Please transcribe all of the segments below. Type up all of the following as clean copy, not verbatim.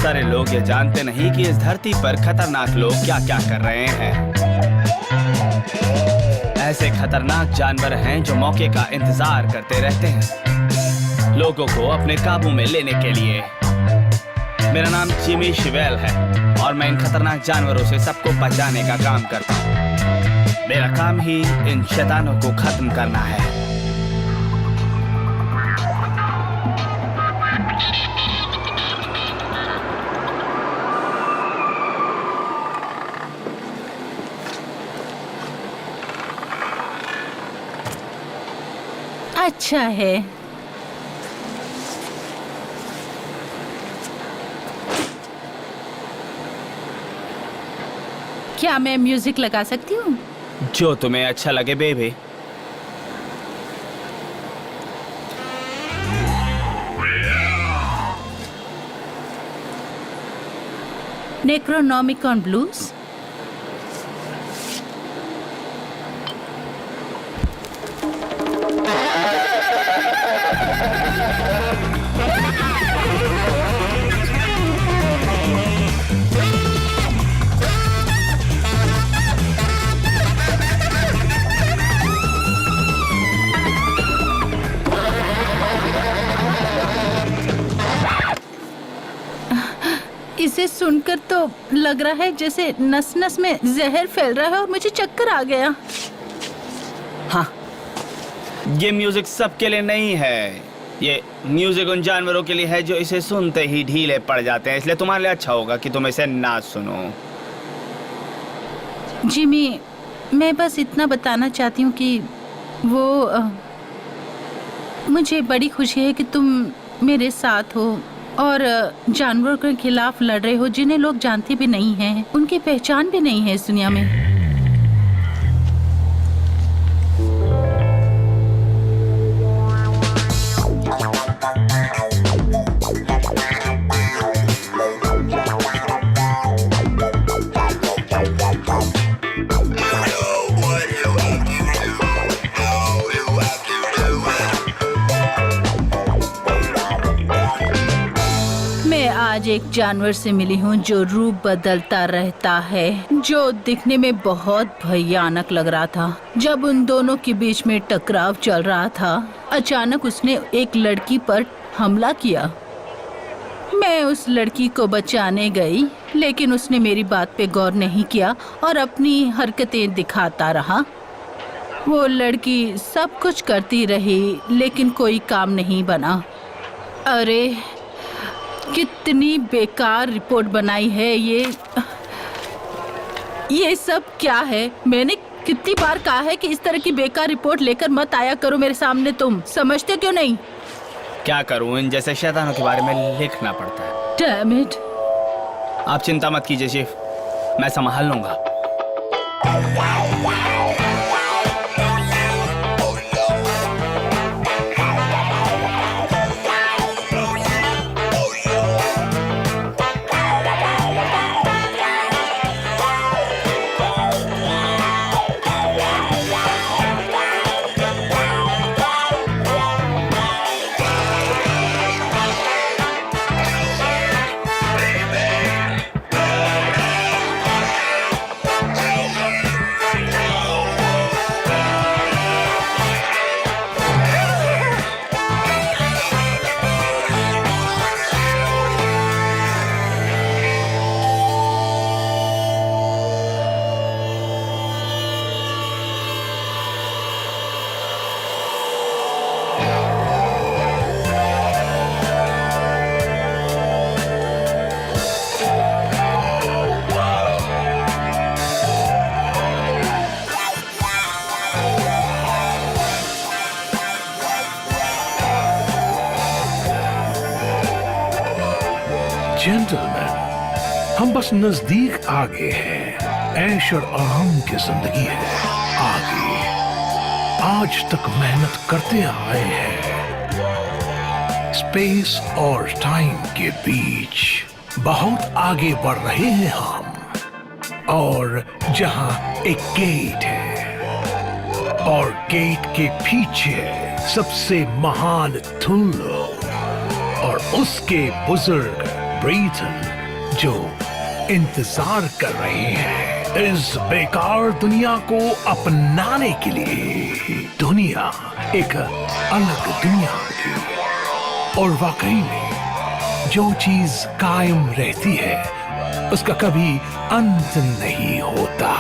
सारे लोग ये जानते नहीं कि इस धरती पर खतरनाक लोग क्या क्या कर रहे हैं। ऐसे खतरनाक जानवर हैं जो मौके का इंतजार करते रहते हैं लोगों को अपने काबू में लेने के लिए। मेरा नाम जिमी शिवेल है और मैं इन खतरनाक जानवरों से सबको बचाने का काम करता हूँ। मेरा काम ही इन शैतानों को खत्म करना है। अच्छा है। क्या मैं म्यूजिक लगा सकती हूँ? जो तुम्हें अच्छा लगे बेबी। नेक्रोनॉमिकॉन ब्लूज। इसे सुनकर तो लग रहा है जैसे नस नस में जहर फैल रहा है और मुझे चक्कर आ गया। हाँ, ये म्यूजिक सबके लिए नहीं है। ये म्यूजिक उन जानवरों के लिए है जो इसे सुनते ही ढीले पड़ जाते हैं। इसलिए तुम्हारे लिए अच्छा होगा कि तुम इसे ना सुनो। जिमी, मैं बस इतना बताना चाहती हूँ कि मुझे बड़ी खुशी है कि तुम मेरे साथ हो और जानवरों के खिलाफ लड़ रहे हो जिन्हें लोग जानते भी नहीं हैं, उनकी पहचान भी नहीं है इस दुनिया में। आज एक जानवर से मिली हूँ जो रूप बदलता रहता है, जो दिखने में बहुत भयानक लग रहा था। जब उन दोनों के बीच में टकराव चल रहा था, अचानक उसने एक लड़की पर हमला किया। मैं उस लड़की को बचाने गई, लेकिन उसने मेरी बात पे गौर नहीं किया और अपनी हरकतें दिखाता रहा। वो लड़की सब कुछ करती रही, लेकिन कोई काम नहीं बना। अरे कितनी बेकार रिपोर्ट बनाई है ये सब क्या है? मैंने कितनी बार कहा है कि इस तरह की बेकार रिपोर्ट लेकर मत आया करो मेरे सामने। तुम समझते क्यों नहीं? क्या करूं, इन जैसे शैतानों के बारे में लिखना पड़ता है। Damn it. आप चिंता मत कीजिए चीफ, मैं संभाल लूंगा। जेंटलमैन, हम बस नजदीक आ गए हैं। ऐश और आराम की जिंदगी है आगे। आज तक मेहनत करते आए हैं। स्पेस और टाइम के बीच बहुत आगे बढ़ रहे हैं हम। और जहां एक गेट है और गेट के पीछे सबसे महान थुल्लो और उसके बुजुर्ग ब्रीथन जो इंतजार कर रहे हैं इस बेकार दुनिया को अपनाने के लिए। दुनिया एक अलग दुनिया थी और वाकई में जो चीज कायम रहती है उसका कभी अंत नहीं होता।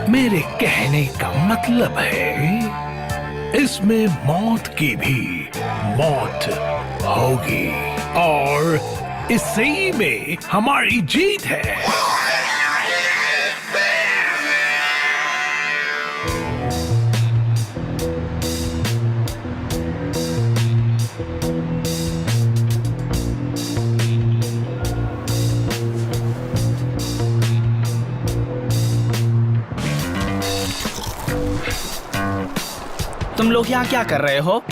मेरे कहने का मतलब है इसमें मौत की भी मौत होगी और इसी में हमारी जीत है। तुम लोग यहाँ क्या कर रहे हो?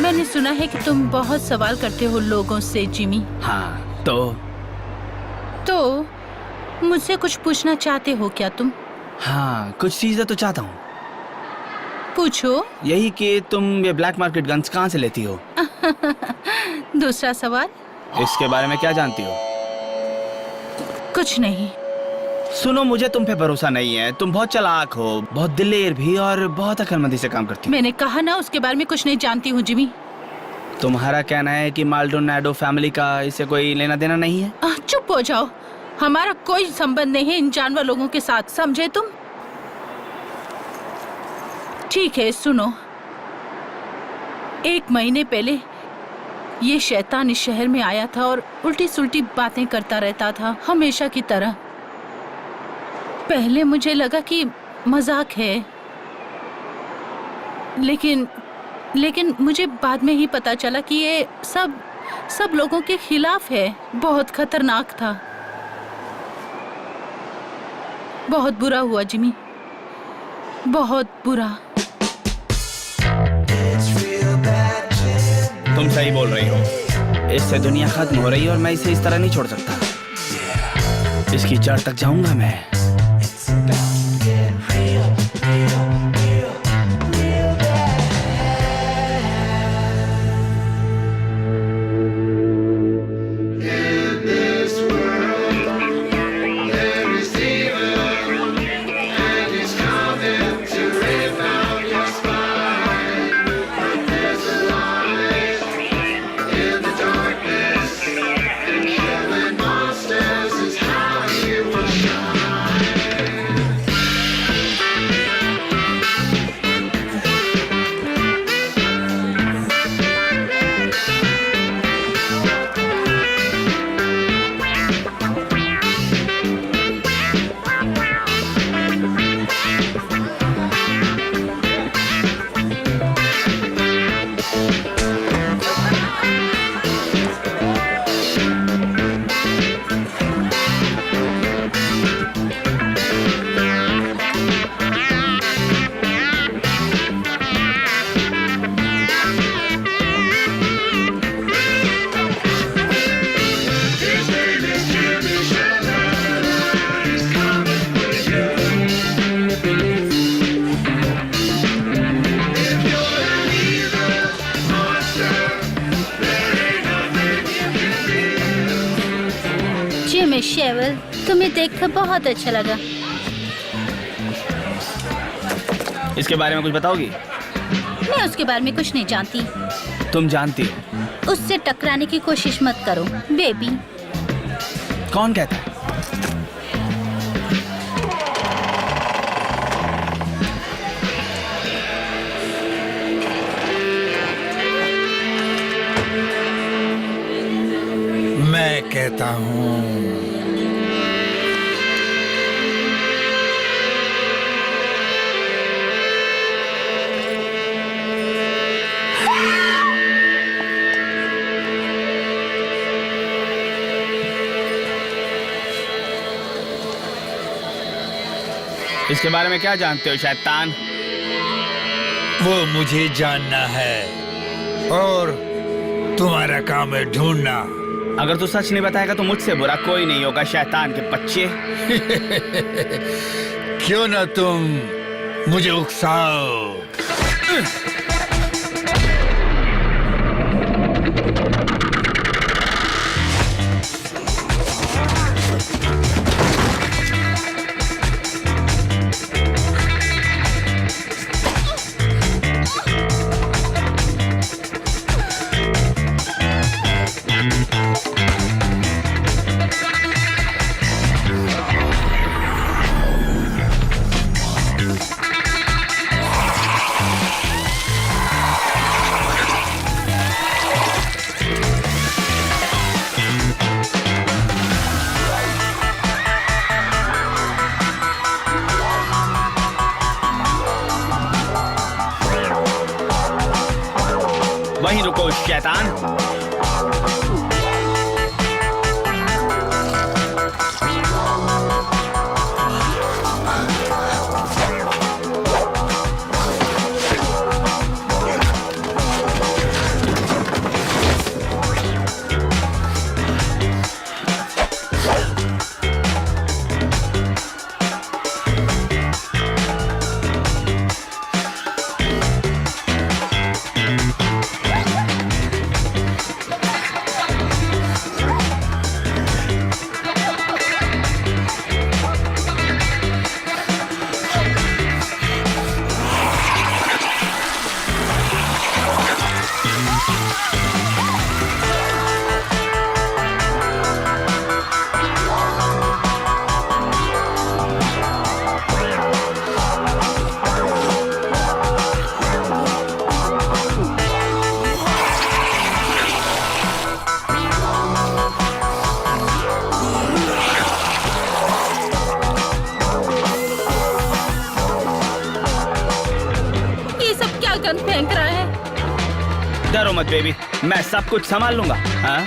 मैंने सुना है कि तुम बहुत सवाल करते हो लोगों से जिमी। हाँ, तो मुझसे कुछ पूछना चाहते हो क्या तुम? हाँ, कुछ चीजें तो चाहता हूँ। पूछो। यही कि तुम ये ब्लैक मार्केट गन्स कहाँ से लेती हो? दूसरा सवाल। इसके बारे में क्या जानती हो? कुछ नहीं। सुनो, मुझे तुम पे भरोसा नहीं है। तुम बहुत चालाक हो, बहुत दिलेर भी और बहुत अक्लमंदी से काम करती हो। मैंने कहा ना उसके बारे में कुछ नहीं जानती हूँ जिमी। तुम्हारा कहना है कि माल्डोनाडो फैमिली का इससे कोई लेना देना नहीं है? चुप हो जाओ। हमारा कोई संबंध नहीं है इन जानवर लोगों के साथ, समझे तुम? ठीक है, सुनो। 1 महीने पहले ये शैतान इस शहर में आया था और उल्टी सुल्टी बातें करता रहता था, हमेशा की तरह। पहले मुझे लगा कि मजाक है, लेकिन मुझे बाद में ही पता चला कि ये सब लोगों के खिलाफ है। बहुत खतरनाक था। बहुत बुरा हुआ जिमी, बहुत बुरा। तुम सही बोल रही हो। इससे दुनिया खत्म हो रही है और मैं इसे इस तरह नहीं छोड़ सकता। इसकी जड़ तक जाऊंगा मैं। शेवल, तुम्हें देखकर बहुत अच्छा लगा। इसके बारे में कुछ बताओगी? मैं उसके बारे में कुछ नहीं जानती। तुम जानती हो। उससे टकराने की कोशिश मत करो बेबी। कौन कहता है? मैं कहता हूँ। इसके बारे में क्या जानते हो शैतान? वो मुझे जानना है और तुम्हारा काम है ढूंढना। अगर तू सच नहीं बताएगा तो मुझसे बुरा कोई नहीं होगा शैतान के बच्चे। क्यों ना तुम मुझे उकसाओ। वहीं रुको शैतान। फेंक रहा है। डरो मत बेबी, मैं सब कुछ संभाल लूंगा। हाँ?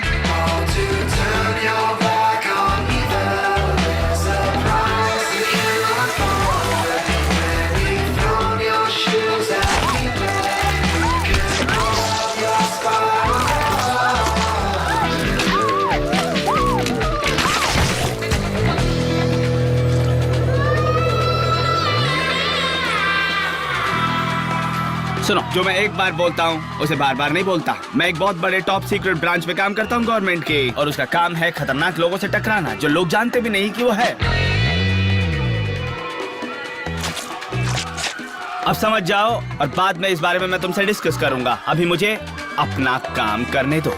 सुनो, जो मैं एक बार बोलता हूँ उसे बार बार नहीं बोलता। मैं एक बहुत बड़े टॉप सीक्रेट ब्रांच में काम करता हूँ गवर्नमेंट के, और उसका काम है खतरनाक लोगों से टकराना जो लोग जानते भी नहीं कि वो है। अब समझ जाओ और बाद में इस बारे में मैं तुमसे डिस्कस करूंगा। अभी मुझे अपना काम करने दो।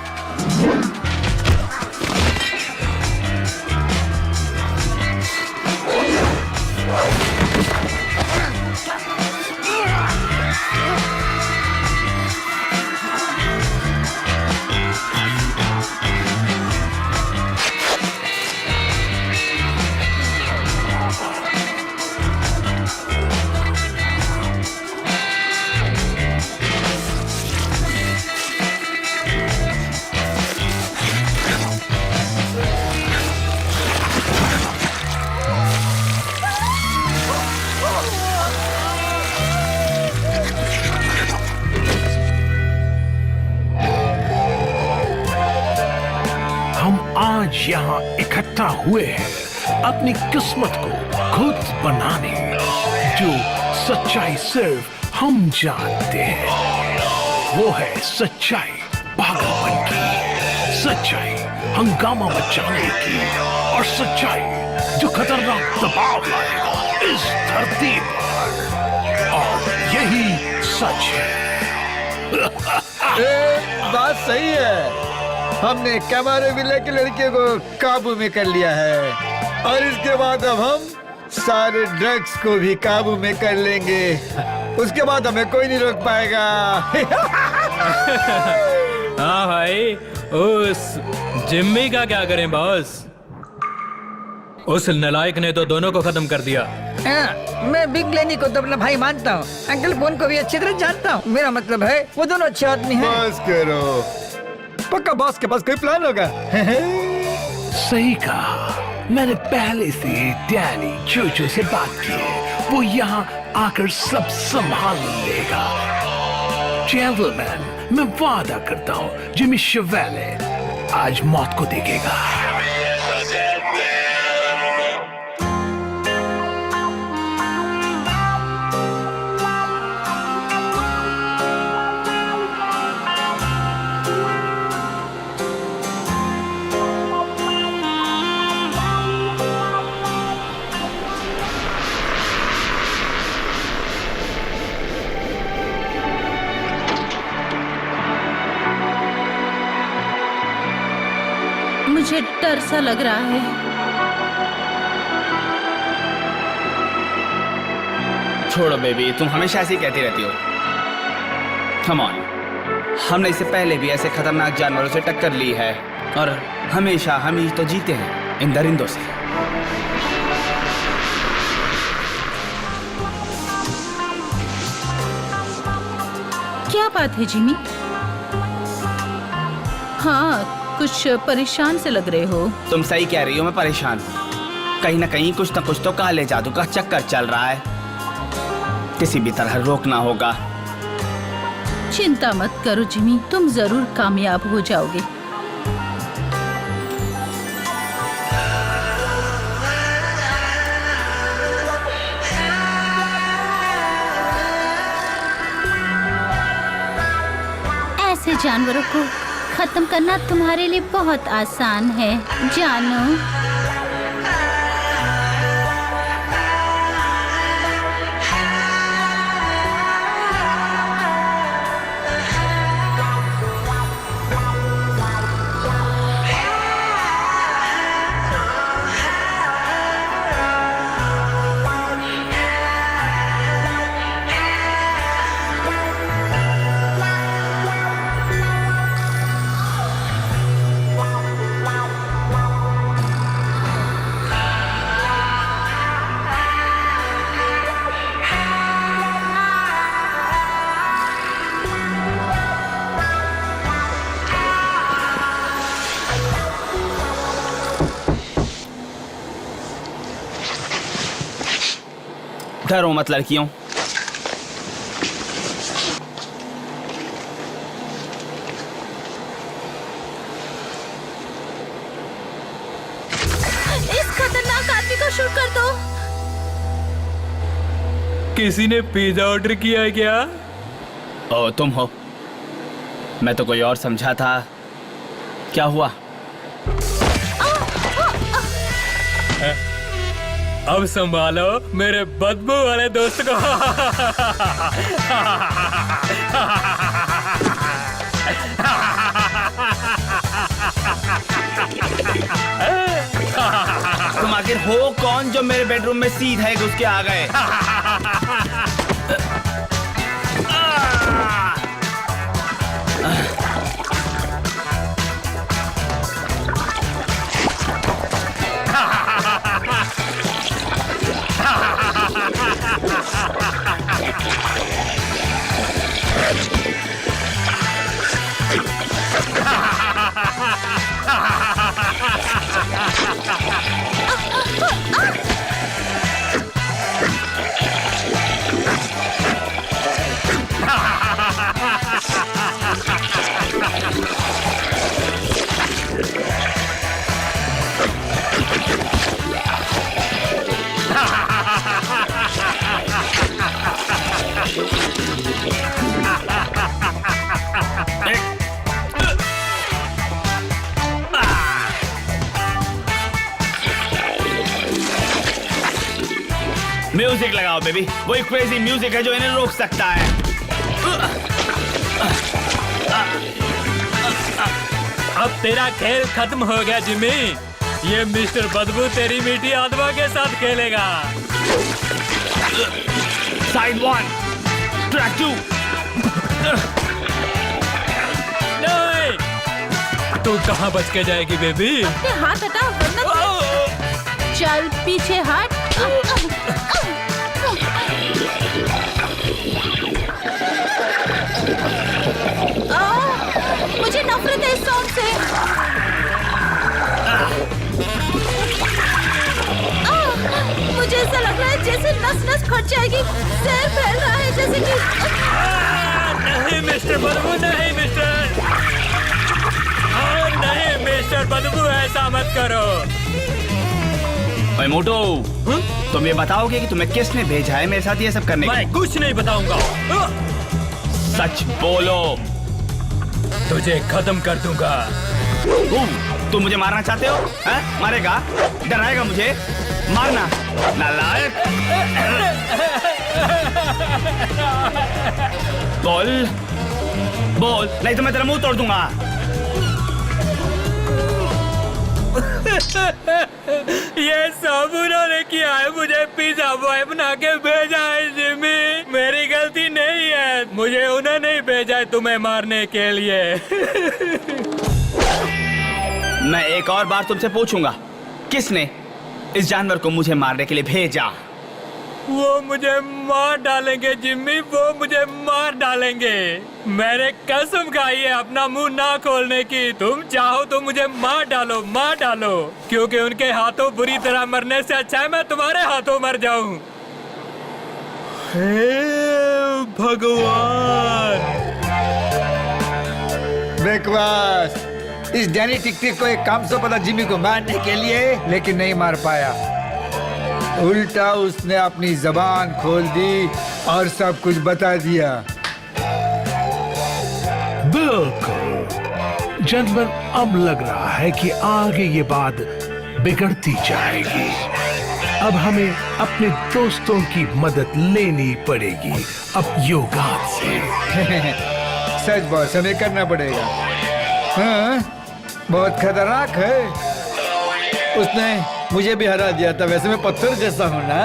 आज यहाँ इकट्ठा हुए हैं अपनी किस्मत को खुद बनाने। जो सच्चाई सिर्फ हम जानते हैं वो है सच्चाई पागलपन की, सच्चाई हंगामा मचाने की, और सच्चाई जो खतरनाक दबाव लाएगा इस धरती पर। और यही सच है। बात सही है। हमने कैमरे विले की लड़कियों को काबू में कर लिया है और इसके बाद अब हम सारे ड्रग्स को भी काबू में कर लेंगे। उसके बाद हमें कोई नहीं रोक पाएगा। हाँ भाई, उस जिम्मी का क्या करें बॉस? उस नालायक ने तो दोनों को खत्म कर दिया। मैं बिग लेनी को तो अपना भाई मानता हूँ, अंकल बोन को भी अच्छी तरह जानता हूँ। मेरा मतलब है वो दोनों अच्छे आदमी हैं। बस करो, पक्का बॉस के पास कोई प्लान होगा। सही कहा, मैंने पहले से डैनी चोचो से बात की है वो यहाँ आकर सब संभाल लेगा। जेंटलमैन, मैं वादा करता हूँ जिमी शिवेले आज मौत को देखेगा। मुझे डर सा लग रहा है। छोड़ो बेबी, तुम हमेशा ऐसे ही कहती रहती हो। कम ऑन, हमने इससे पहले भी ऐसे खतरनाक जानवरों से टक्कर ली है और हमेशा हम ही तो जीते हैं इन दरिंदों से। क्या बात है जिमी? हाँ, कुछ परेशान से लग रहे हो। तुम सही कह रही हो, मैं परेशान हूँ। कहीं ना कहीं कुछ न कुछ तो काले जादू का चक्कर चल रहा है, किसी भी तरह रोकना होगा। चिंता मत करो जिमी, तुम जरूर कामयाब हो जाओगे। ऐसे जानवरों को खत्म करना तुम्हारे लिए बहुत आसान है, जानो। डरो मत लड़कियों। इस खतरनाक आदमी को शूट कर दो। किसी ने पिज्जा ऑर्डर किया है क्या? ओ, तुम हो? मैं तो कोई और समझा था। क्या हुआ? अब संभालो मेरे बदबू वाले दोस्त को। तुम आखिर हो कौन जो मेरे बेडरूम में सीधे घुस के आ गए? म्यूजिक लगाओ बेबी, वही क्रेजी म्यूजिक है जो इन्हें रोक सकता है। अब तेरा खेल खत्म हो गया जिमी। ये मिस्टर बदबू तेरी मीठी आत्मा के साथ खेलेगा। Side 1, track 2। नहीं, तू कहाँ बच के जाएगी बेबी? अपने हाथ हटा वरना चल पीछे हट। मुझे नफरत है इस सॉन्ग से। मुझे ऐसा लग रहा है जैसे नस नस फट जाएगी। जहर फैल रहा है जैसे कि। नहीं मिस्टर बदबू, नहीं मिस्टर, नहीं मिस्टर बदबू, ऐसा मत करो। ओए मोटू, तुम ये बताओगे कि तुम्हें किसने भेजा है मेरे साथ ये सब करने के लिए? मैं कुछ नहीं बताऊंगा। सच बोलो। तुझे खत्म कर दूंगा। तुम मुझे मारना चाहते हो? हैं? मारेगा? डराएगा मुझे? मारना नालायक। बोल बोल, नहीं तो मैं तेरा मुंह तोड़ दूंगा। ये सब उन्होंने किया है, मुझे पिज्जा बॉय बना के भेजा है जिमी। मेरी गलती नहीं है, मुझे उन्होंने ही भेजा है तुम्हें मारने के लिए। मैं एक और बार तुमसे पूछूंगा, किसने इस जानवर को मुझे मारने के लिए भेजा? वो मुझे मार डालेंगे जिम्मी, वो मुझे मार डालेंगे। मैंने कसम खाई है अपना मुंह ना खोलने की। तुम चाहो तो मुझे मार डालो, मार डालो, क्योंकि उनके हाथों बुरी तरह मरने से अच्छा है मैं तुम्हारे हाथों मर जाऊं। हे भगवान! बकवास। इस डैनी टिक-टिक को एक काम से पता जिमी को मारने के लिए, लेकिन नहीं मार पाया। उल्टा उसने अपनी जबान खोल दी और सब कुछ बता दिया। बिल्कुल जनरल, अब लग रहा है कि आगे ये बात बिगड़ती जाएगी। अब हमें अपने दोस्तों की मदद लेनी पड़ेगी अब योगात से। सच बॉस, हमें करना पड़ेगा। हाँ, बहुत खतरनाक है। उसने मुझे भी हरा दिया था। वैसे मैं पत्थर जैसा हूँ ना।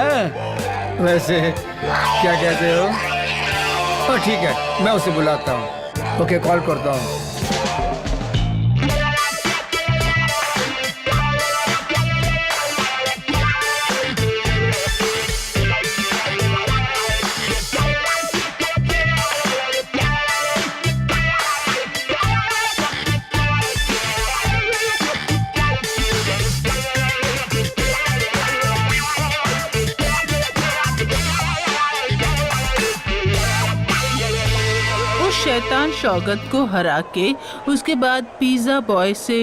वैसे क्या कहते हो? ठीक है, मैं उसे बुलाता हूँ। ओके, कॉल करता हूँ। शैतान शौकत को हरा के उसके बाद पिज्जा बॉय से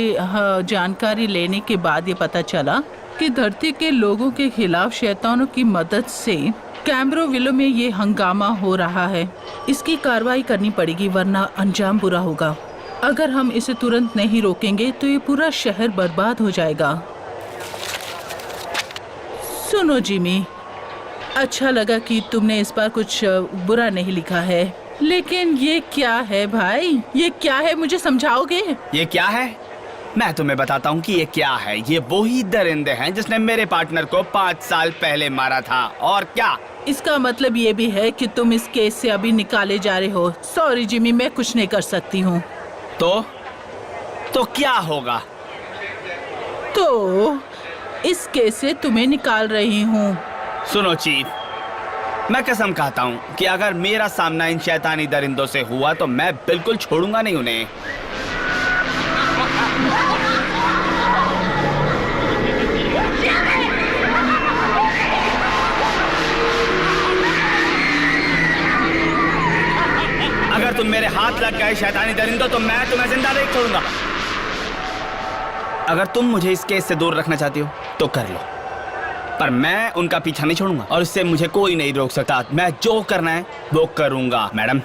जानकारी लेने के बाद ये पता चला कि धरती के लोगों के खिलाफ शैतानों की मदद से कैम्ब्रोविलो में ये हंगामा हो रहा है। इसकी कार्रवाई करनी पड़ेगी वरना अंजाम बुरा होगा। अगर हम इसे तुरंत नहीं रोकेंगे तो ये पूरा शहर बर्बाद हो जाएगा। सुनो जिमी, अच्छा लगा कि तुमने इस बार कुछ बुरा नहीं लिखा है, लेकिन ये क्या है भाई? ये क्या है, मुझे समझाओगे? ये क्या है? मैं तुम्हें बताता हूँ कि ये क्या है। ये वही दरिंदे हैं जिसने मेरे पार्टनर को 5 साल पहले मारा था। और क्या? इसका मतलब ये भी है कि तुम इस केस से अभी निकाले जा रहे हो। सॉरी जिमी, मैं कुछ नहीं कर सकती हूँ। तो क्या होगा? तो इस केस से तुम्हें निकाल रही हूँ। सुनो चीफ, मैं कसम खाता हूँ कि अगर मेरा सामना इन शैतानी दरिंदों से हुआ तो मैं बिल्कुल छोड़ूंगा नहीं उन्हें। अगर तुम मेरे हाथ लग गए शैतानी दरिंदों तो मैं तुम्हें जिंदा नहीं छोड़ूंगा। अगर तुम मुझे इस केस से दूर रखना चाहती हो तो कर लो, पर मैं उनका पीछा नहीं छोड़ूंगा और इससे मुझे कोई नहीं रोक सकता। मैं जो करना है वो करूंगा। मैडम,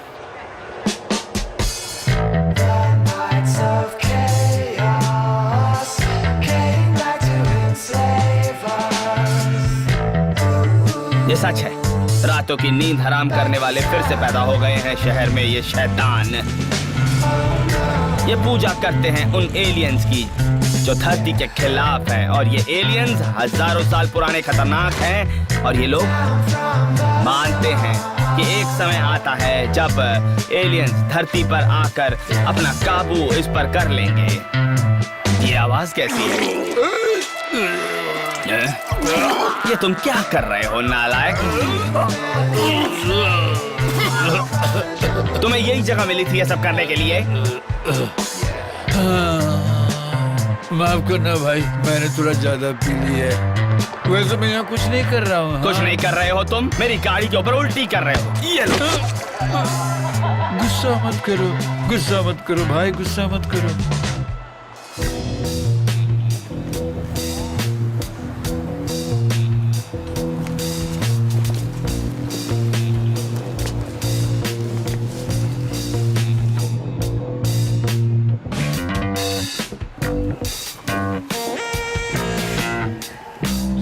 ये सच है, रातों की नींद हराम करने वाले फिर से पैदा हो गए हैं शहर में। ये शैतान ये पूजा करते हैं उन एलियंस की जो धरती के खिलाफ है, और ये एलियंस हजारों साल पुराने खतरनाक हैं। और ये लोग मानते हैं कि एक समय आता है जब एलियंस धरती पर आकर अपना काबू इस पर कर लेंगे। ये आवाज कैसी है? ये तुम क्या कर रहे हो नालायक? तुम्हें यही जगह मिली थी ये सब करने के लिए? माफ करना भाई, मैंने थोड़ा ज्यादा पी ली है। वैसे मैं यहाँ कुछ नहीं कर रहा हूँ। कुछ नहीं कर रहे हो तुम, मेरी गाड़ी के ऊपर उल्टी कर रहे हो। ये लो। गुस्सा मत करो, गुस्सा मत करो भाई, गुस्सा मत करो।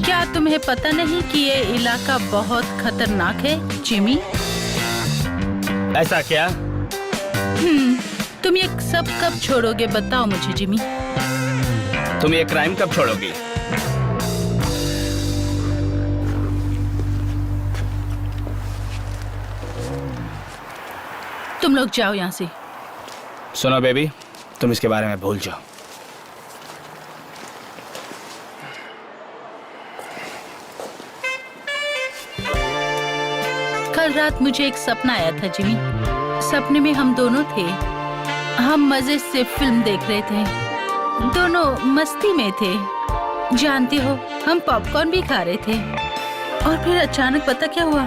क्या तुम्हें पता नहीं कि ये इलाका बहुत खतरनाक है जिमी? ऐसा क्या? तुम ये सब कब छोड़ोगे बताओ मुझे जिमी। तुम ये क्राइम कब छोड़ोगी? तुम लोग जाओ यहाँ से। सुनो बेबी, तुम इसके बारे में भूल जाओ। कल रात मुझे एक सपना आया था जिमी। सपने में हम दोनों थे। हम मजे से फिल्म देख रहे थे, दोनों मस्ती में थे। जानती हो, हम पॉपकॉर्न भी खा रहे थे। और फिर अचानक पता क्या हुआ?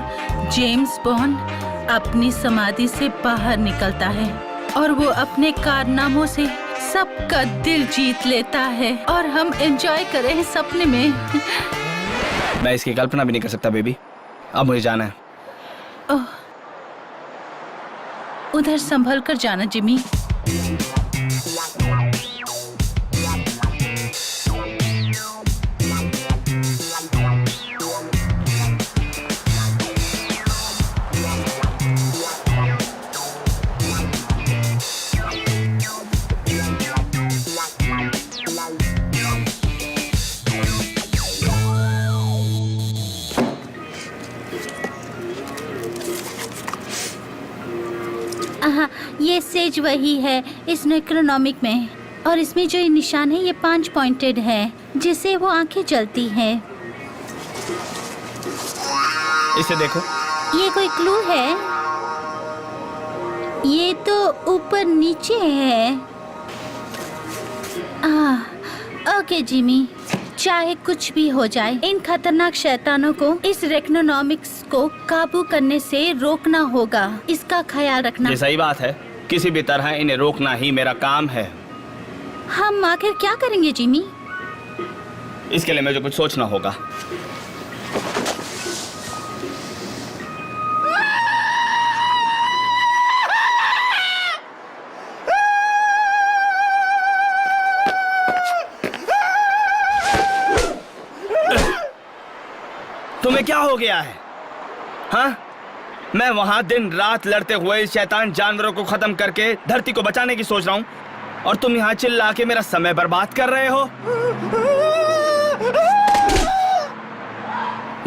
जेम्स बॉन्ड अपनी समाधि से बाहर निकलता है और वो अपने कारनामों से सबका दिल जीत लेता है और हम एंजॉय कर रहे हैं सपने में। मैं इसकी कल्पना भी नहीं कर सकता बेबी। अब मुझे जाना है। ओह, उधर संभल कर जाना जिमी। हाँ, ये सेज वही है इस नेक्रोनॉमिक में। और इसमें जो ये निशान है ये 5 पॉइंटेड है, जिससे वो आंखें जलती हैं। इसे देखो। ये कोई क्लू है? ये तो ऊपर नीचे है। ओके जिमी, चाहे कुछ भी हो जाए, इन खतरनाक शैतानों को इस रेक्नोनॉमिक्स को काबू करने से रोकना होगा। इसका ख्याल रखना। ये सही बात है, किसी भी तरह इन्हें रोकना ही मेरा काम है। हम आखिर क्या करेंगे जिमी? इसके लिए मुझे कुछ सोचना होगा। तुम्हें क्या हो गया है? हाँ? मैं वहां दिन रात लड़ते हुए इस शैतान जानवरों को खत्म करके धरती को बचाने की सोच रहा हूं, और तुम यहाँ चिल्ला के मेरा समय बर्बाद कर रहे हो।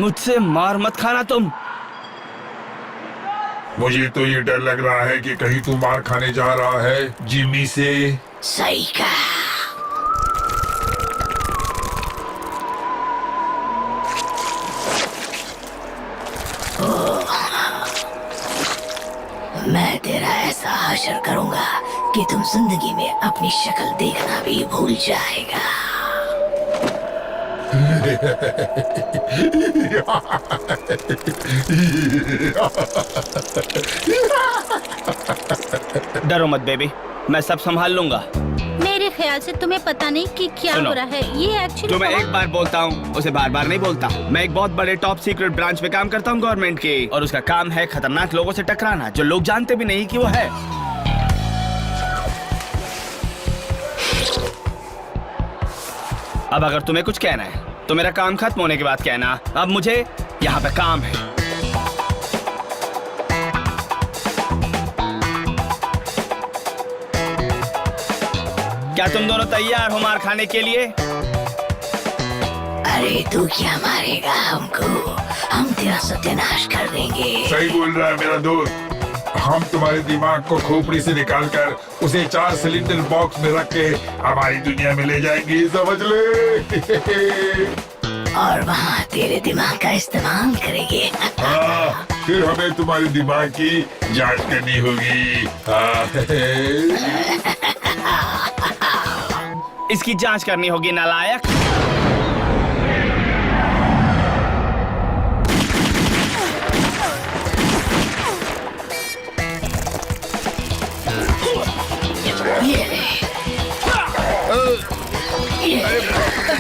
मुझसे मार मत खाना तुम। मुझे तो ये डर लग रहा है कि कहीं तू मार खाने जा रहा है जिमी से। सही कहा। मैं तेरा ऐसा हशर करूंगा कि तुम जिंदगी में अपनी शक्ल देखना भी भूल जाएगा। डरो मत बेबी, मैं सब संभाल लूंगा। मेरे ख्याल से तुम्हें पता नहीं कि क्या सुनो, हो रहा है। ये एक्चुअली जो मैं एक बार बोलता हूँ उसे बार बार नहीं बोलता। मैं एक बहुत बड़े टॉप सीक्रेट ब्रांच में काम करता हूँ गवर्नमेंट के, और उसका काम है खतरनाक लोगों से टकराना जो लोग जानते भी नहीं कि वो है। अब अगर तुम्हें कुछ कहना है तो मेरा काम खत्म होने के बाद कहना। अब मुझे यहाँ पे काम है। क्या तुम दोनों तैयार हो मार खाने के लिए? अरे तू क्या मारेगा हमको? हम तेरा सत्यानाश कर देंगे। सही बोल रहा है मेरा दोस्त। हम तुम्हारे दिमाग को खोपड़ी से निकालकर उसे 4 सिलेंडर बॉक्स में रख के हमारी दुनिया में ले जाएंगे, समझ ले। और वहाँ तेरे दिमाग का इस्तेमाल करेंगे। हाँ, फिर हमें तुम्हारे दिमाग की जांच करनी होगी। इसकी जांच करनी होगी नालायक। और खा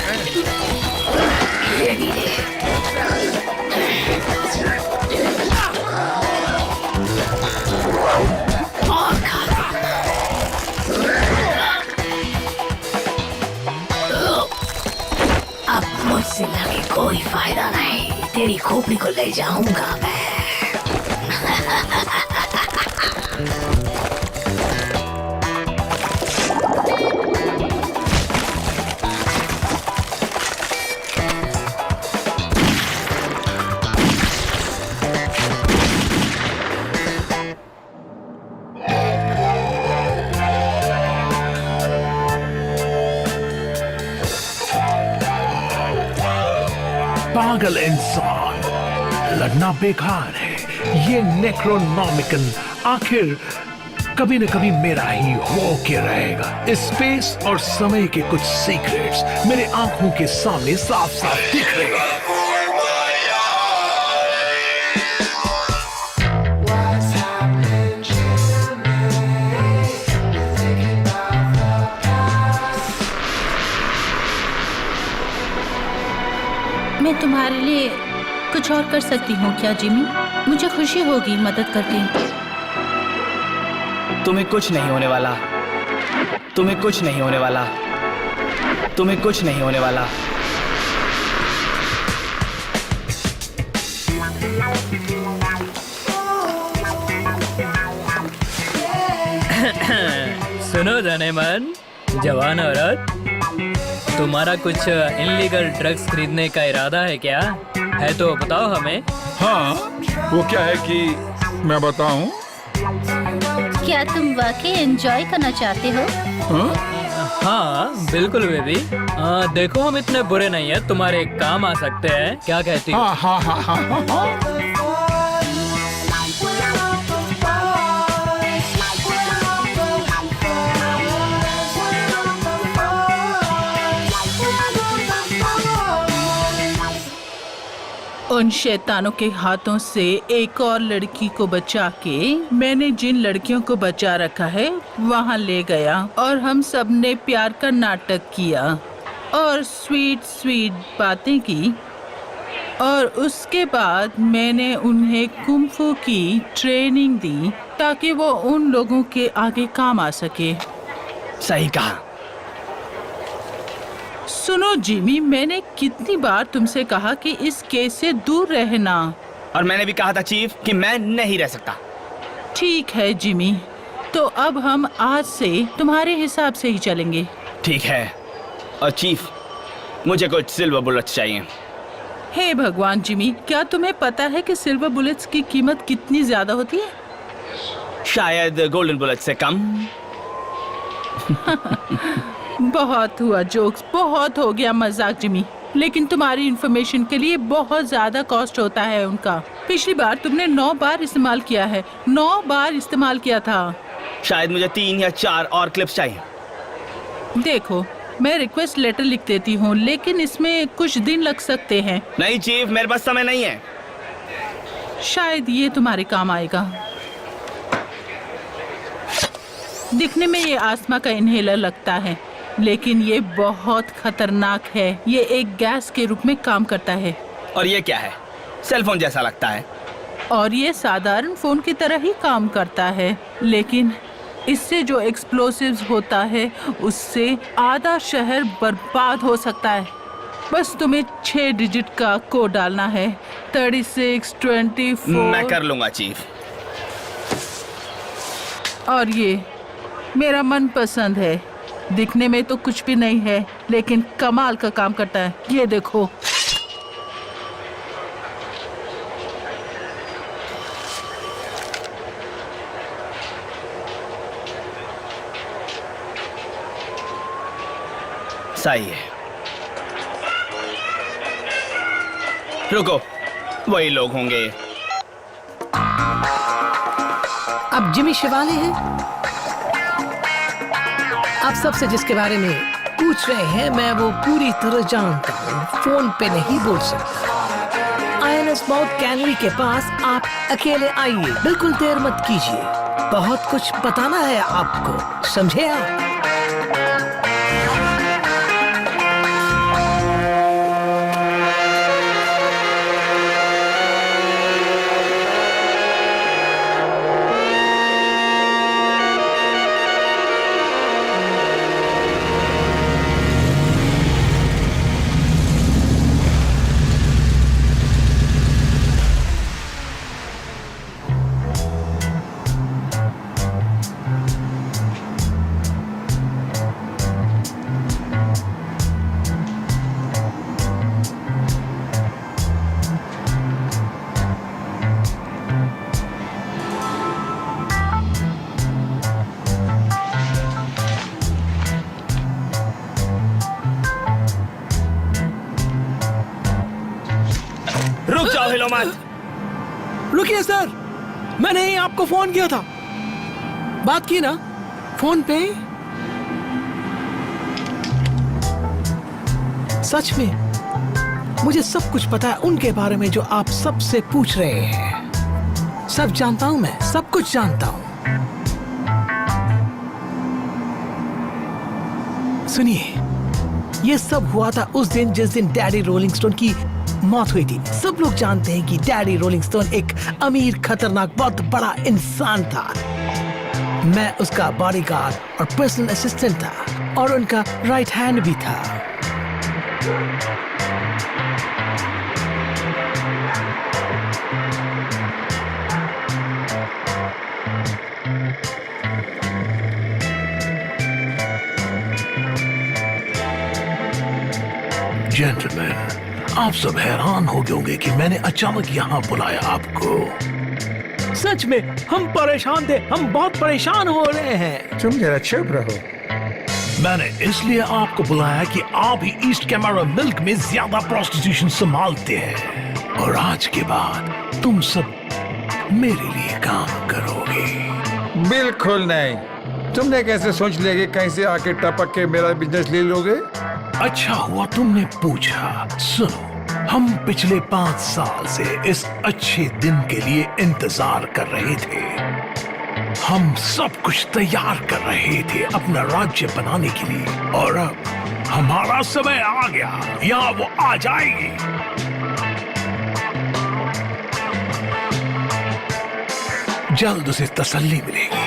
अब मुझसे लगे कोई फायदा नहीं, तेरी खोपड़ी को ले जाऊंगा मैं। पागल इंसान, लड़ना बेकार है। ये नेक्रोनॉमिकन आखिर कभी न कभी मेरा ही हो के रहेगा। स्पेस और समय के कुछ सीक्रेट्स मेरे आंखों के सामने साफ साफ दिख रहे हैं। मैं तुम्हारे लिए कुछ और कर सकती हूँ क्या जिमी? मुझे खुशी होगी मदद करके। तुम्हें कुछ नहीं होने वाला, तुम्हें कुछ नहीं होने वाला, तुम्हें कुछ नहीं होने वाला। सुनो जानेमन, जवान औरत, तुम्हारा कुछ इनलीगल ड्रग्स खरीदने का इरादा है क्या? है तो बताओ हमें। हाँ, वो क्या है कि मैं बताऊं? क्या तुम वाकई एंजॉय करना चाहते हो? हाँ बिल्कुल बेबी। देखो हम इतने बुरे नहीं है, तुम्हारे काम आ सकते हैं। क्या कहती हो? हाँ हाँ हाँ हाँ हाँ हाँ। उन शैतानों के हाथों से एक और लड़की को बचा के मैंने जिन लड़कियों को बचा रखा है वहाँ ले गया और हम सब ने प्यार का नाटक किया और स्वीट स्वीट बातें की और उसके बाद मैंने उन्हें कुंफू की ट्रेनिंग दी ताकि वो उन लोगों के आगे काम आ सके। सही कहा। सुनो जिमी, मैंने कितनी बार तुमसे कहा कि इस केस से दूर रहना। और मैंने भी कहा था चीफ कि मैं नहीं रह सकता। ठीक है जिमी, तो अब हम आज से तुम्हारे हिसाब से ही चलेंगे। ठीक है। और चीफ, मुझे कुछ सिल्वर बुलेट्स चाहिए। हे भगवान जिमी, क्या तुम्हें पता है कि सिल्वर बुलेट्स की कीमत कितनी ज्यादा होती है? शायद गोल्डन बुलेट से कम। बहुत हुआ जोक्स, बहुत हो गया मजाक जिमी। लेकिन तुम्हारी इंफॉर्मेशन के लिए बहुत ज्यादा कॉस्ट होता है उनका। पिछली बार तुमने 9 बार इस्तेमाल किया है, 9 बार इस्तेमाल किया था। शायद मुझे 3 या 4 और क्लिप्स चाहिए। देखो, मैं रिक्वेस्ट लेटर लिख देती हूँ, लेकिन इसमें कुछ दिन लग सकते हैं। नहीं चीफ, मेरे पास समय नहीं है। शायद ये तुम्हारे काम आएगा। दिखने में ये आस्मा का इनहेलर लगता है, लेकिन ये बहुत खतरनाक है। ये एक गैस के रूप में काम करता है। और ये क्या है? सेलफोन जैसा लगता है। और ये साधारण फोन की तरह ही काम करता है, लेकिन इससे जो एक्सप्लोसिव्स होता है उससे आधा शहर बर्बाद हो सकता है। बस तुम्हें 6 डिजिट का कोड डालना है, 3624। मैं कर लूंगा चीफ। और ये मेरा मन पसंद है। दिखने में तो कुछ भी नहीं है, लेकिन कमाल का काम करता है। ये देखो। सही है। रुको, वही लोग होंगे। अब जिमी शिवाले हैं। आप सबसे जिसके बारे में पूछ रहे हैं मैं वो पूरी तरह जानता हूँ, फोन पे नहीं बोल सकता। आईएनएस माउथ कैनरी के पास आप अकेले आइए, बिल्कुल देर मत कीजिए। बहुत कुछ बताना है आपको, समझे आप? पाँव हिलो मत। रुकिए सर, मैंने ही आपको फोन किया था, बात की ना फोन पे। सच में मुझे सब कुछ पता है उनके बारे में जो आप सबसे पूछ रहे हैं। सब जानता हूं मैं, सब कुछ जानता हूं। सुनिए, ये सब हुआ था उस दिन जिस दिन डैडी रोलिंग स्टोन की मौत हुई थी। सब लोग जानते हैं कि डैडी रोलिंग स्टोन एक अमीर, खतरनाक, बहुत बड़ा इंसान था। मैं उसका बॉडीगार्ड और पर्सनल असिस्टेंट था और उनका राइट हैंड भी था। जेंटलमैन, आप सब हैरान हो गए होंगे कि मैंने अचानक यहाँ बुलाया आपको। सच में हम परेशान थे, हम बहुत परेशान हो रहे हैं। तुम जरा चुप रहो। मैंने इसलिए आपको बुलाया कि आप ही ईस्ट कैमरा मिल्क में ज्यादा प्रोस्टिट्यूशन संभालते हैं और आज के बाद तुम सब मेरे लिए काम करोगे। बिल्कुल नहीं। तुमने कैसे सोच लिया कि कहीं से आके टपक के मेरा बिजनेस ले लोगे? अच्छा हुआ तुमने पूछा। सुनो, हम पिछले 5 साल से इस अच्छे दिन के लिए इंतजार कर रहे थे। हम सब कुछ तैयार कर रहे थे अपना राज्य बनाने के लिए और अब हमारा समय आ गया, या वो आ जाएगी। जल्द उसे तसल्ली मिलेगी।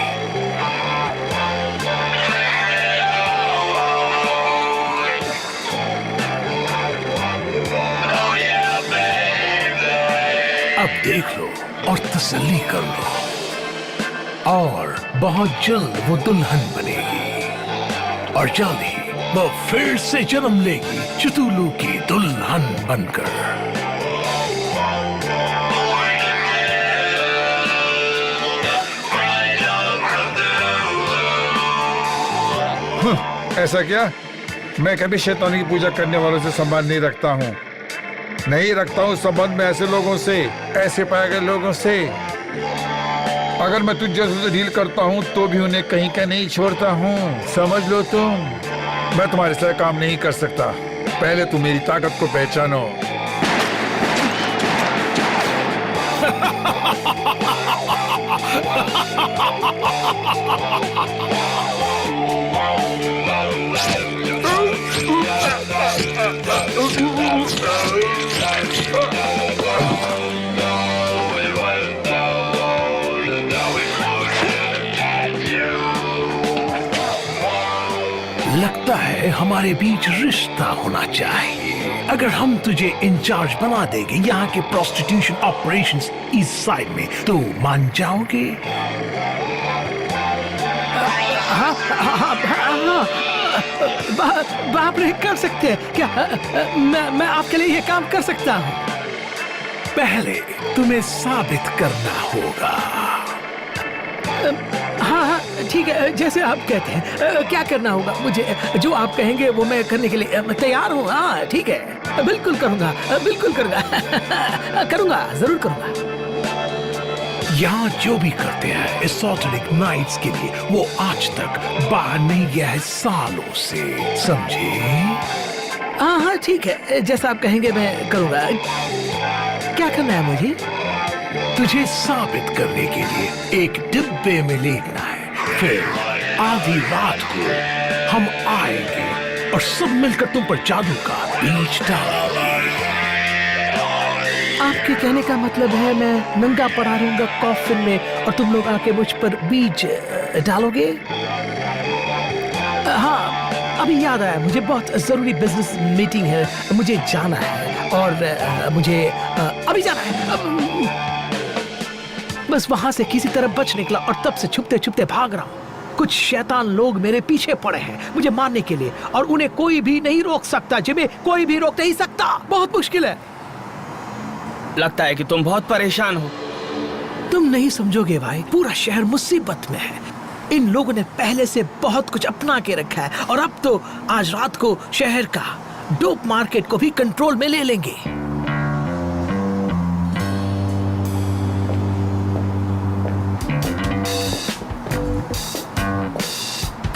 अब देख लो और तसल्ली कर लो, और बहुत जल्द वो दुल्हन बनेगी और जल्द ही वो फिर से जन्म लेगी चुतुलू की दुल्हन बनकर। ऐसा क्या? मैं कभी शैतानी की पूजा करने वालों से संबंध नहीं रखता हूँ। नहीं रखता हूँ संबंध में ऐसे लोगों से, ऐसे पाए गए लोगों से। अगर मैं तुझ जैसे से डील करता हूँ तो भी उन्हें कहीं का नहीं छोड़ता हूँ। समझ लो तुम। मैं तुम्हारे साथ काम नहीं कर सकता। पहले तुम मेरी ताकत को पहचानो। लगता है हमारे बीच रिश्ता होना चाहिए। अगर हम तुझे इंचार्ज बना देंगे यहाँ के प्रोस्टिट्यूशन ऑपरेशंस ईस्ट साइड में, तो मान जाओगे? बाप रे, कर सकते हैं क्या? मैं आपके लिए ये काम कर सकता हूँ। पहले तुम्हें साबित करना होगा। हाँ, ठीक है, जैसे आप कहते हैं। क्या करना होगा मुझे? जो आप कहेंगे वो मैं करने के लिए तैयार हूँ। हाँ ठीक है, बिल्कुल करूँगा, बिल्कुल करूँगा। करूँगा, जरूर करूँगा। यहाँ जो भी करते हैं एसोटेरिक नाइट्स के लिए, वो आज तक बाहर नहीं गया है सालों से, समझे? हाँ ठीक है, जैसा आप कहेंगे मैं करूँगा। क्या करना है मुझे? तुझे साबित करने के लिए एक डिब्बे में लेना है। फिर आधी रात को हम आएंगे और सब मिलकर तुम पर जादू का बीज डालेंगे। आपके कहने का मतलब है मैं नंगा पड़ा रहूंगा कॉफिन में और तुम लोग आके मुझ पर बीज डालोगे? हाँ, अभी याद आया, मुझे बहुत जरूरी बिजनेस मीटिंग है, मुझे जाना है और मुझे अभी जाना है। बस वहां से किसी तरह बच निकला और तब से छुपते छुपते भाग रहा हूँ। कुछ शैतान लोग मेरे पीछे पड़े हैं मुझे मारने के लिए, और उन्हें कोई भी नहीं रोक सकता। जिम्मी, कोई भी रोक नहीं सकता। बहुत मुश्किल है। लगता है कि तुम बहुत परेशान हो। तुम नहीं समझोगे भाई, पूरा शहर मुसीबत में है। इन लोगों ने पहले से बहुत कुछ अपना के रखा है और अब तो आज रात को शहर का डोप मार्केट को भी कंट्रोल में ले लेंगे।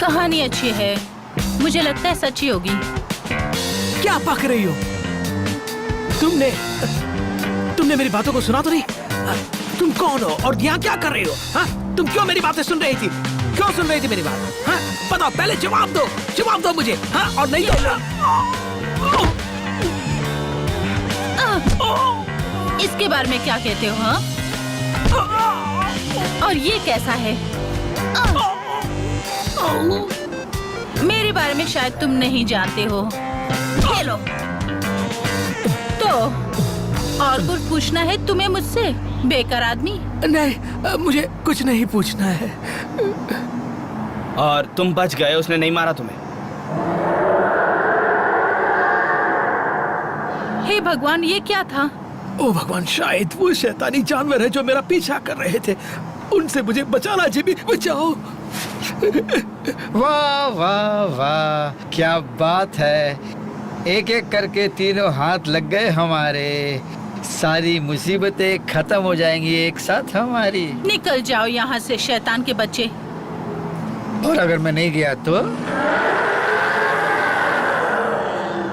कहानी अच्छी है, मुझे लगता है सच्ची होगी। क्या पक रही हो? तुमने मेरी बातों को सुना तो नहीं? तुम कौन हो और यहाँ क्या कर रही हो? हाँ? तुम क्यों मेरी बातें सुन रही थी? क्यों सुन रही थी मेरी बात? हाँ? बताओ, पहले जवाब दो मुझे। हाँ? और नहीं तो इसके बारे में क्या कहते हो? हाँ? और ये कैसा है? मेरे बारे में शायद तुम नहीं जानते हो। खेलो। तो और कुछ पूछना है तुम्हें मुझसे, बेकार आदमी? नहीं, मुझे कुछ नहीं पूछना है। और तुम बच गए, उसने नहीं मारा तुम्हें। हे भगवान, ये क्या था? ओ भगवान, शायद वो शैतानी जानवर है जो मेरा पीछा कर रहे थे। उनसे मुझे बचाना, जिमी, बचाओ। वाह वाह वाह, क्या बात है। एक एक करके तीनों हाथ लग गए हमारे। सारी मुसीबतें खत्म हो जाएंगी एक साथ हमारी। निकल जाओ यहाँ से शैतान के बच्चे। और अगर मैं नहीं गया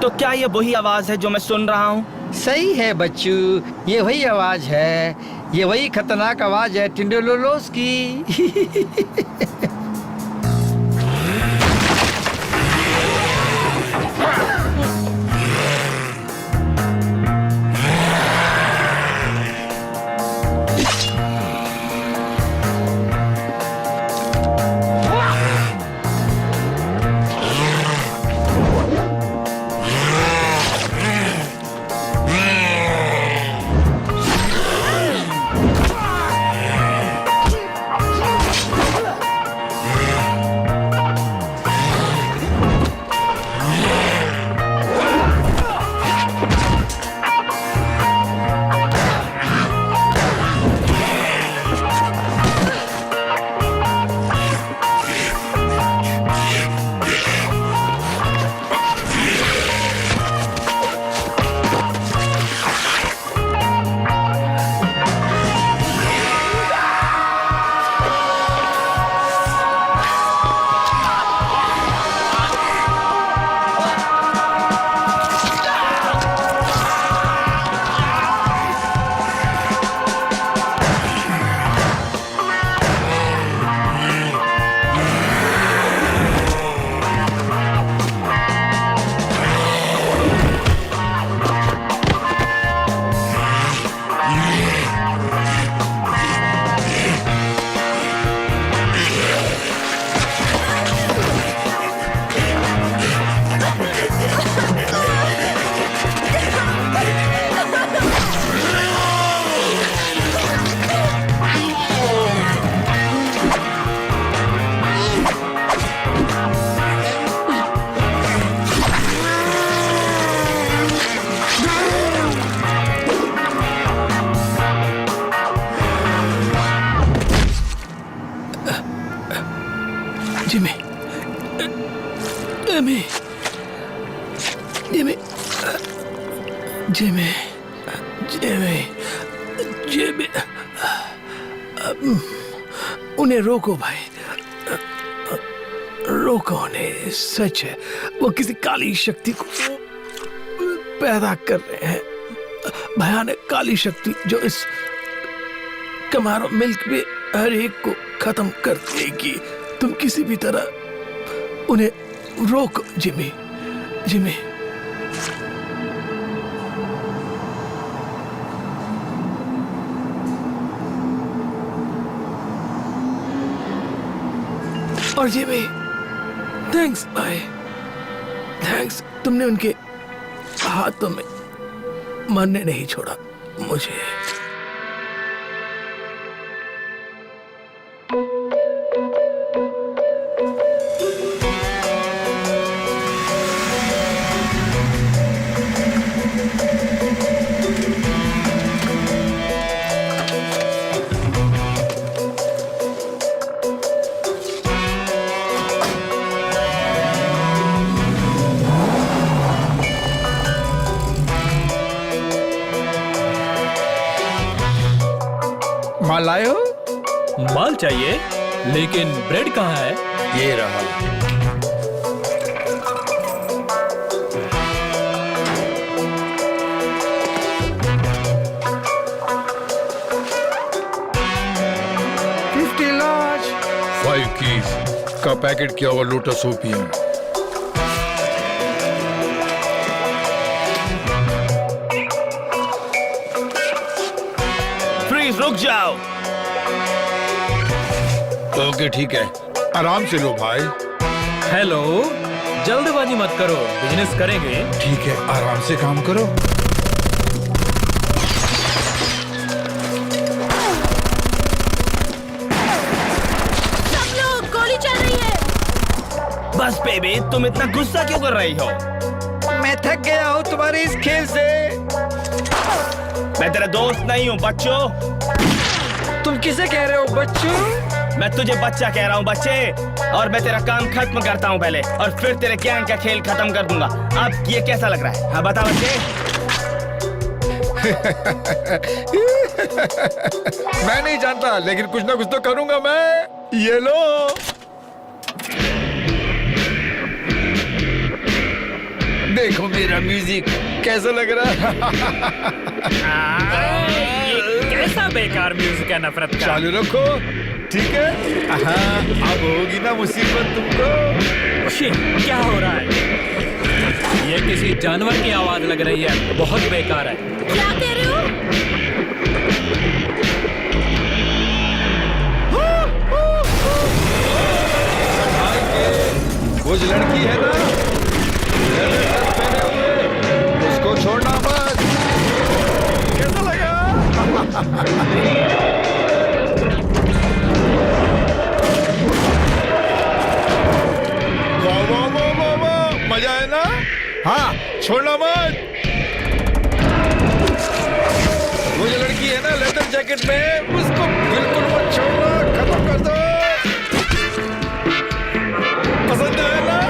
तो क्या ये वही आवाज है जो मैं सुन रहा हूँ? सही है बच्चू, ये वही आवाज है। ये वही खतरनाक आवाज है टिंडोलोलोस की। जिमी, उन्हें रोको भाई, रोको उन्हें। सच है, वो किसी काली शक्ति को पैदा कर रहे हैं, भयानक काली शक्ति जो इस कमारो मिल्क में हर एक को खत्म कर देगी। तुम किसी भी तरह उन्हें रोको जिमी, जिमी। और जिमी, थैंक्स भाई, थैंक्स। तुमने उनके हाथों में मरने नहीं छोड़ा मुझे। माल लाए हो? माल चाहिए, लेकिन ब्रेड कहाँ है? ये रहा। पैकेट किया हुआ लोटस ओपियम। प्लीज रुक जाओ। ओके ठीक है, आराम से लो भाई। हेलो, जल्दबाजी मत करो, बिजनेस करेंगे। ठीक है, आराम से काम करो। सब लोग, गोली चल रही है। बस बेबी, तुम इतना गुस्सा क्यों कर रही हो? मैं थक गया हूँ तुम्हारे इस खेल से। मैं तेरा दोस्त नहीं हूँ बच्चों। तुम किसे कह रहे हो बच्चों? मैं तुझे बच्चा कह रहा हूँ बच्चे। और मैं तेरा काम खत्म करता हूँ पहले, और फिर तेरे गैंग का खेल खत्म कर दूंगा। अब ये कैसा लग रहा है? हाँ बता बच्चे। मैं नहीं जानता, लेकिन कुछ ना कुछ तो करूंगा मैं। ये लो। देखो मेरा म्यूजिक कैसा लग रहा है। ये कैसा बेकार म्यूजिक है नफरत का। चालू रखो, ठीक है? हाँ, अब होगी ना मुसीबत तुमको। शिट, क्या हो रहा है? ये किसी जानवर की आवाज लग रही है, बहुत बेकार है। क्या कह रहे हो? वो जो लड़की है ना, पहने हुए, उसको छोड़ना मत। कैसा लगा? वाह वाह वाह वाह वाह, मजा है ना? हाँ, छोड़ना मत। वो जो लड़की है ना लेदर जैकेट में, उसको बिल्कुल मत छोड़ना, खत्म कर दो। पसंद है ना?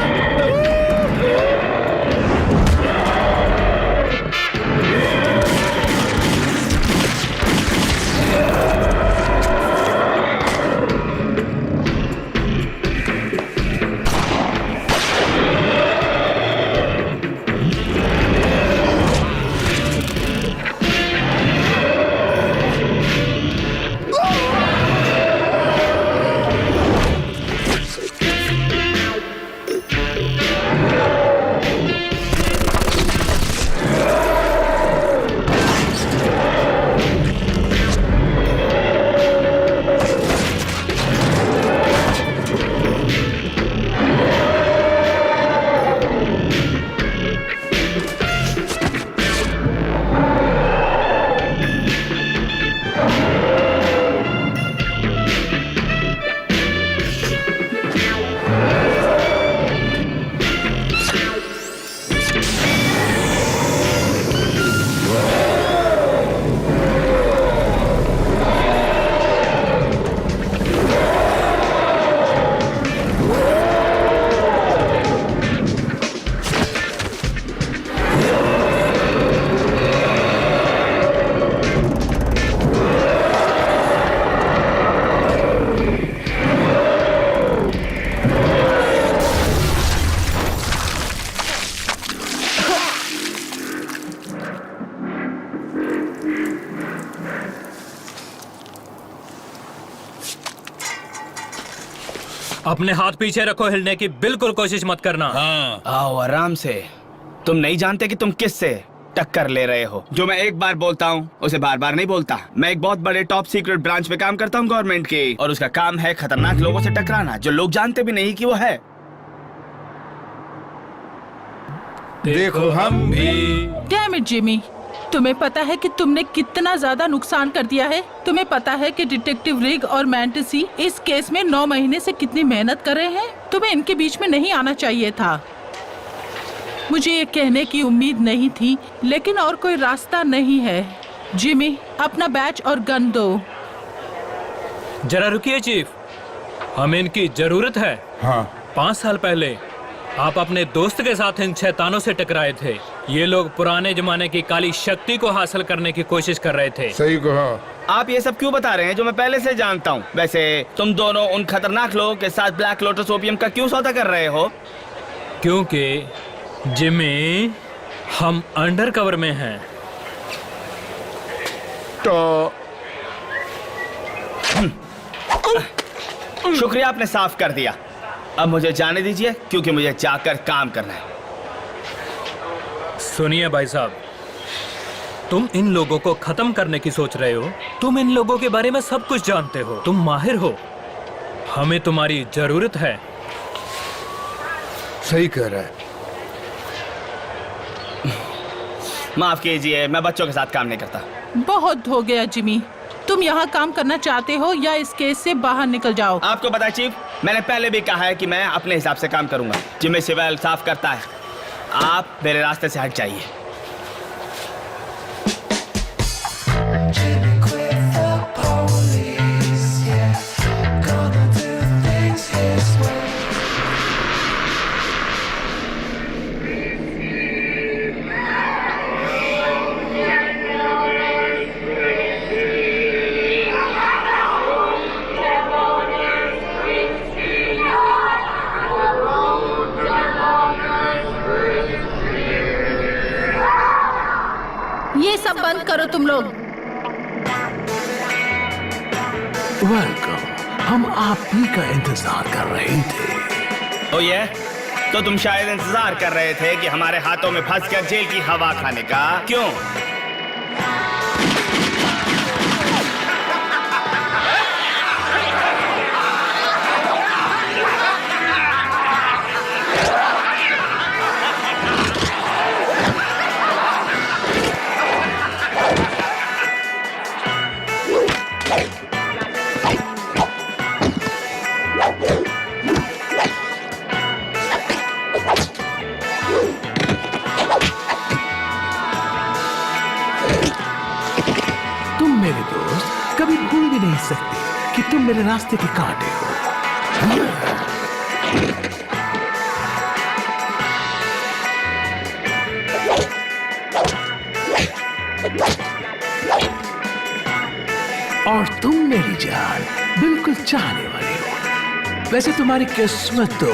अपने हाथ पीछे रखो, हिलने की बिल्कुल कोशिश मत करना। हाँ, आओ आराम से। तुम नहीं जानते कि तुम किससे टक्कर ले रहे हो। जो मैं एक बार बोलता हूँ उसे बार बार नहीं बोलता। मैं एक बहुत बड़े टॉप सीक्रेट ब्रांच में काम करता हूँ गवर्नमेंट के, और उसका काम है खतरनाक लोगों से टकराना, जो लोग जानते भी नहीं कि वो है। देखो हम भी। डैम इट जिमी, तुम्हें पता है कि तुमने कितना ज्यादा नुकसान कर दिया है? तुम्हें पता है कि डिटेक्टिव रिग और मैंटिसी इस केस में 9 महीने से कितनी मेहनत कर रहे हैं? तुम्हें इनके बीच में नहीं आना चाहिए था। मुझे ये कहने की उम्मीद नहीं थी, लेकिन और कोई रास्ता नहीं है। जिमी, अपना बैच और गन दो। जरा रुकिए चीफ, हमें इनकी जरूरत है। हाँ। 5 साल पहले आप अपने दोस्त के साथ इन शैतानों से टकराए थे। ये लोग पुराने जमाने की काली शक्ति को हासिल करने की कोशिश कर रहे थे। सही कहा। आप ये सब क्यों बता रहे हैं जो मैं पहले से जानता हूँ? वैसे तुम दोनों उन खतरनाक लोगों के साथ ब्लैक लोटस ओपियम का क्यों सौदा कर रहे हो? क्योंकि जिमी, हम अंडर कवर में हैं। तो शुक्रिया, आपने साफ कर दिया। अब मुझे जाने दीजिए क्योंकि मुझे जाकर काम करना है। सुनिए भाई साहब, तुम इन लोगों को खत्म करने की सोच रहे हो। तुम इन लोगों के बारे में सब कुछ जानते हो, तुम माहिर हो, हमें तुम्हारी जरूरत है। सही कह रहा है। माफ कीजिए, मैं बच्चों के साथ काम नहीं करता। बहुत हो गया जिमी, तुम यहाँ काम करना चाहते हो या इस केस से बाहर निकल जाओ। आपको पता है चीफ, मैंने पहले भी कहा है कि मैं अपने हिसाब से काम करूंगा। जिमी सिवेल साफ करता है, आप मेरे रास्ते से हट जाइए। ये सब बंद करो तुम लोग। वेलकम, हम आप ही का इंतजार कर रहे थे। ओ ये तो तुम शायद इंतजार कर रहे थे कि हमारे हाथों में फंसकर जेल की हवा खाने का। क्यों? तुम मेरे दोस्त कभी भूल भी नहीं सकते कि तुम मेरे रास्ते के कांटे हो। और तुम मेरी जान बिल्कुल चाहने वाली हो। वैसे तुम्हारी किस्मत तो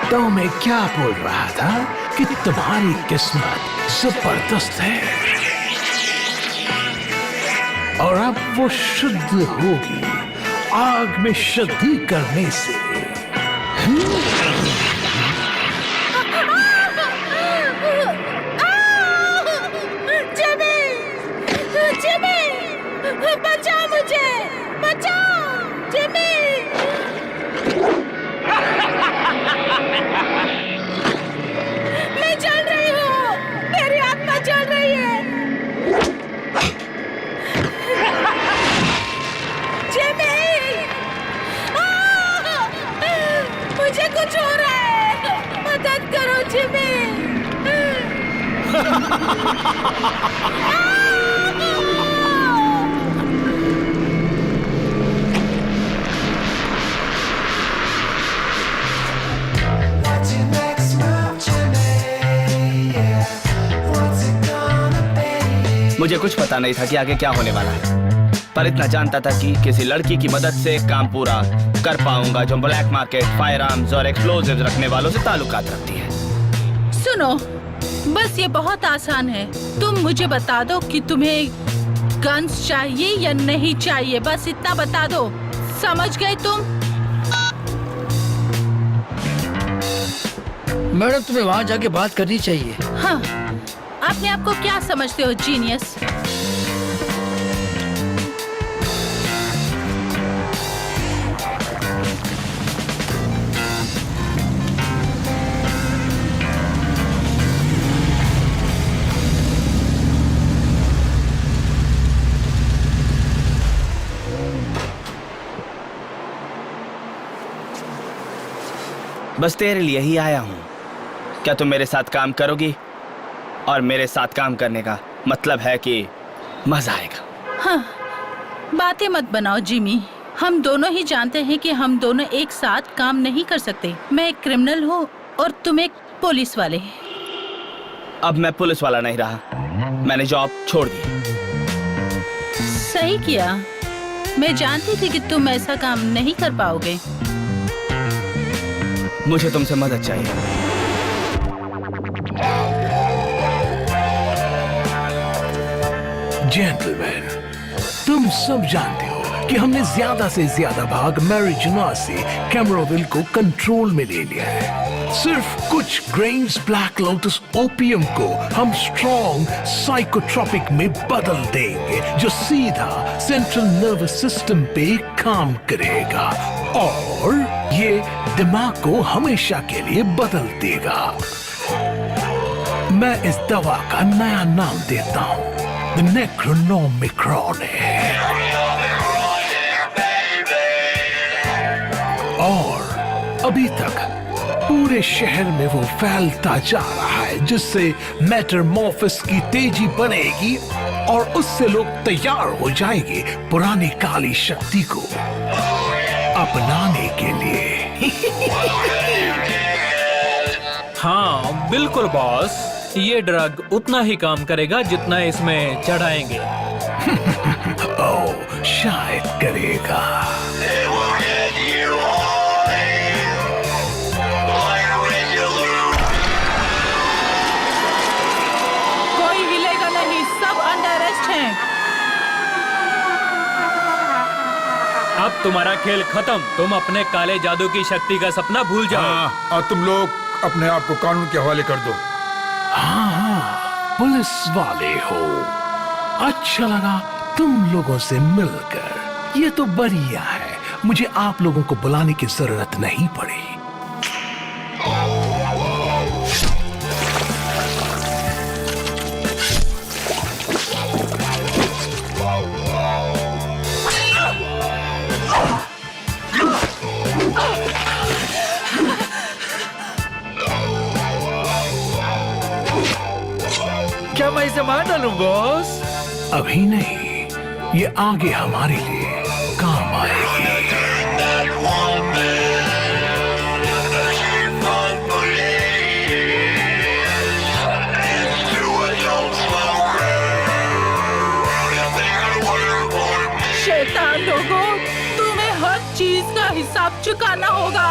तो मैं क्या बोल रहा था कि तुम्हारी किस्मत जबरदस्त है और अब वो शुद्ध होगी आग में शुद्धि करने से। जिमी, जिमी, बचाओ मुझे, बचाओ, जिमी। मैं जल रही हूँ, मेरी आत्मा जल रही है। जिमी, मुझे कुछ हो रहा है, मदद करो जिमी। मुझे कुछ पता नहीं था कि आगे क्या होने वाला है, पर इतना जानता था कि किसी लड़की की मदद से काम पूरा कर पाऊंगा जो ब्लैक मार्केट, फायर आर्म्स और एक्सप्लोजिव्स रखने वालों से ताल्लुकात रखती है। सुनो, बस ये बहुत आसान है। तुम मुझे बता दो कि तुम्हें गन्स चाहिए या नहीं चाहिए, बस इतना बता दो। समझ गए तुम? मैडम, तुम्हें वहाँ जाके बात करनी चाहिए। हाँ, अपने आप को क्या समझते हो, जीनियस? बस तेरे लिए ही आया हूँ। क्या तुम मेरे साथ काम करोगी? और मेरे साथ काम करने का मतलब है कि मजा आएगा। हाँ, बातें मत बनाओ जिमी। हम दोनों ही जानते हैं कि हम दोनों एक साथ काम नहीं कर सकते। मैं एक क्रिमिनल हूँ और तुम एक पुलिस वाले। अब मैं पुलिस वाला नहीं रहा, मैंने जॉब छोड़ दी। सही किया। मैं जानती थी कि तुम ऐसा काम नहीं कर पाओगे। मुझे तुमसे मदद चाहिए। जेंटलमैन, तुम सब जानते हो कि हमने ज्यादा से ज्यादा भाग मैरिजुना से कैमराविल को कंट्रोल में ले लिया है। सिर्फ कुछ ग्रेन्स ब्लैक लोटस ओपियम को हम स्ट्रॉन्ग साइकोट्रोपिक में बदल देंगे, जो सीधा सेंट्रल नर्वस सिस्टम पे काम करेगा और ये दिमाग को हमेशा के लिए बदल देगा। मैं इस दवा का नया नाम देता हूँ द नेक्रोनोमिक्रॉन है। और अभी तक पूरे शहर में वो फैलता जा रहा है, जिससे मेटामॉर्फोसिस की तेजी बढ़ेगी और उससे लोग तैयार हो जाएंगे पुरानी काली शक्ति को अपनाने के लिए। हाँ बिल्कुल बॉस, ये ड्रग उतना ही काम करेगा जितना इसमें चढ़ाएंगे। ओह, शायद करेगा। कोई हिलेगा नहीं, सब अंडर अरेस्ट हैं। अब तुम्हारा खेल खत्म, तुम अपने काले जादू की शक्ति का सपना भूल जाओ। हाँ, और तुम लोग अपने आप को कानून के हवाले कर दो। हाँ, पुलिस वाले हो। अच्छा लगा तुम लोगों से मिलकर। ये तो बढ़िया है, मुझे आप लोगों को बुलाने की जरूरत नहीं पड़ी। क्या मैं इसे मार डालूं बॉस? अभी नहीं, ये आगे हमारे लिए काम आएगी। शैतान लोगों, तुम्हें हर चीज का हिसाब चुकाना होगा।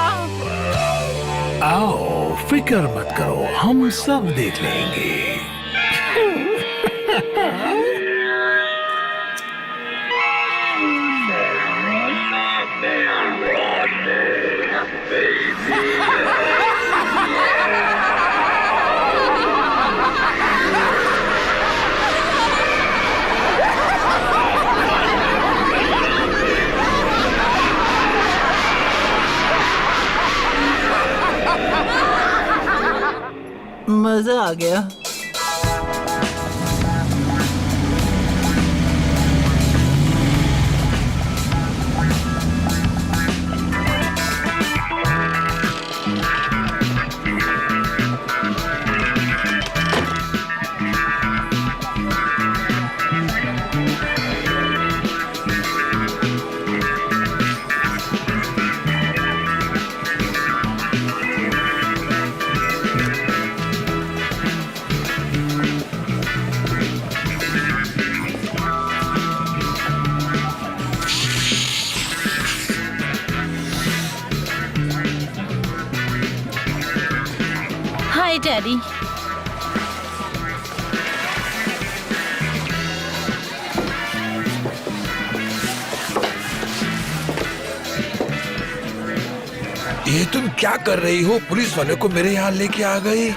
आओ, फिक्र मत करो, हम सब देख लेंगे। मजा आ गया। हाय डैडी। ये तुम क्या कर रही हो? पुलिस वाले को मेरे यहाँ लेके आ गई।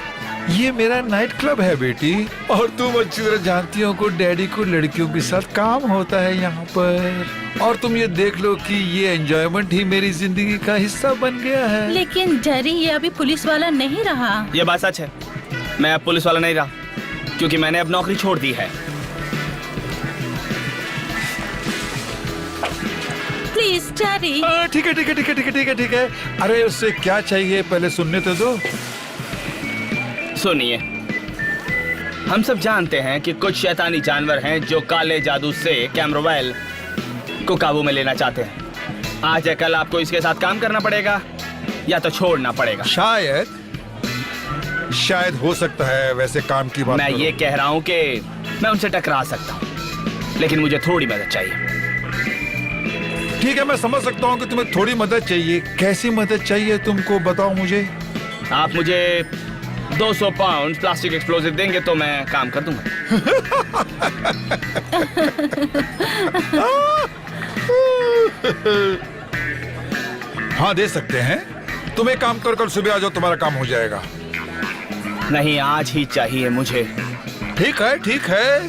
ये मेरा नाइट क्लब है बेटी, और तुम अच्छी तरह जानती हो कि डैडी को लड़कियों के साथ काम होता है यहाँ पर। और तुम ये देख लो कि ये एंजॉयमेंट ही मेरी जिंदगी का हिस्सा बन गया है। लेकिन डैडी, ये अभी पुलिस वाला नहीं रहा। ये बात सच है, मैं अब पुलिस वाला नहीं रहा, क्योंकि मैंने अब नौकरी छोड़ दी है। Please daddy. ठीक है ठीक है ठीक है ठीक है ठीक है ठीक है। अरे उससे क्या चाहिए, पहले सुनने तो दो। सुनिए, हम सब जानते हैं कि कुछ शैतानी जानवर हैं जो काले जादू से कैमरावेल को काबू में लेना चाहते हैं। आज या कल आपको इसके साथ काम करना पड़ेगा या तो छोड़ना पड़ेगा। शायद हो सकता है, वैसे काम की बात मैं करो। ये कह रहा हूँ कि मैं उनसे टकरा सकता हूँ, लेकिन मुझे थोड़ी मदद चाहिए। ठीक है, मैं समझ सकता हूँ कि तुम्हें थोड़ी मदद चाहिए। कैसी मदद चाहिए तुमको, बताओ मुझे। आप मुझे 200 पाउंड प्लास्टिक एक्सप्लोजिव देंगे तो मैं काम कर दूंगा। हाँ दे सकते हैं। तुम एक काम करो, कल सुबह आ जाओ, तुम्हारा काम हो जाएगा। नहीं, आज ही चाहिए मुझे। ठीक है ठीक है।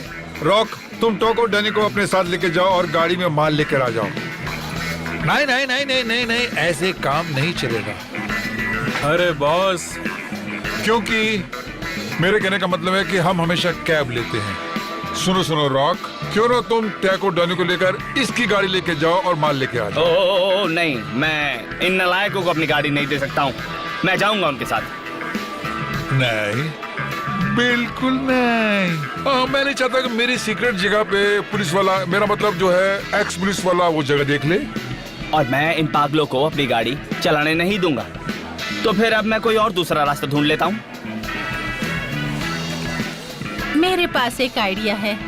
रॉक, तुम टोक और डैनी को अपने साथ लेके जाओ और गाड़ी में माल लेकर आ जाओ। नहीं नहीं नहीं नहीं नहीं नहीं, ऐसे काम नहीं चलेगा। अरे बॉस, क्योंकि मेरे कहने का मतलब है कि हम हमेशा कैब लेते हैं। सुनो सुनो रॉक, क्यों ना तुम टैक और डैनी को लेकर इसकी गाड़ी लेके जाओ और माल लेके आ जाओ। ओ नहीं, मैं इन नालायकों को अपनी गाड़ी नहीं दे सकता हूँ। मैं जाऊंगा उनके साथ। नहीं, बिल्कुल नहीं। मैं नहीं चाहता कि मेरी सीक्रेट जगह पे पुलिस वाला, मेरा मतलब जो है एक्स पुलिस वाला, वो जगह देख ले। और मैं इन पागलों को अपनी गाड़ी चलाने नहीं दूंगा। तो फिर अब मैं कोई और दूसरा रास्ता ढूंढ लेता हूँ। मेरे पास एक आइडिया है।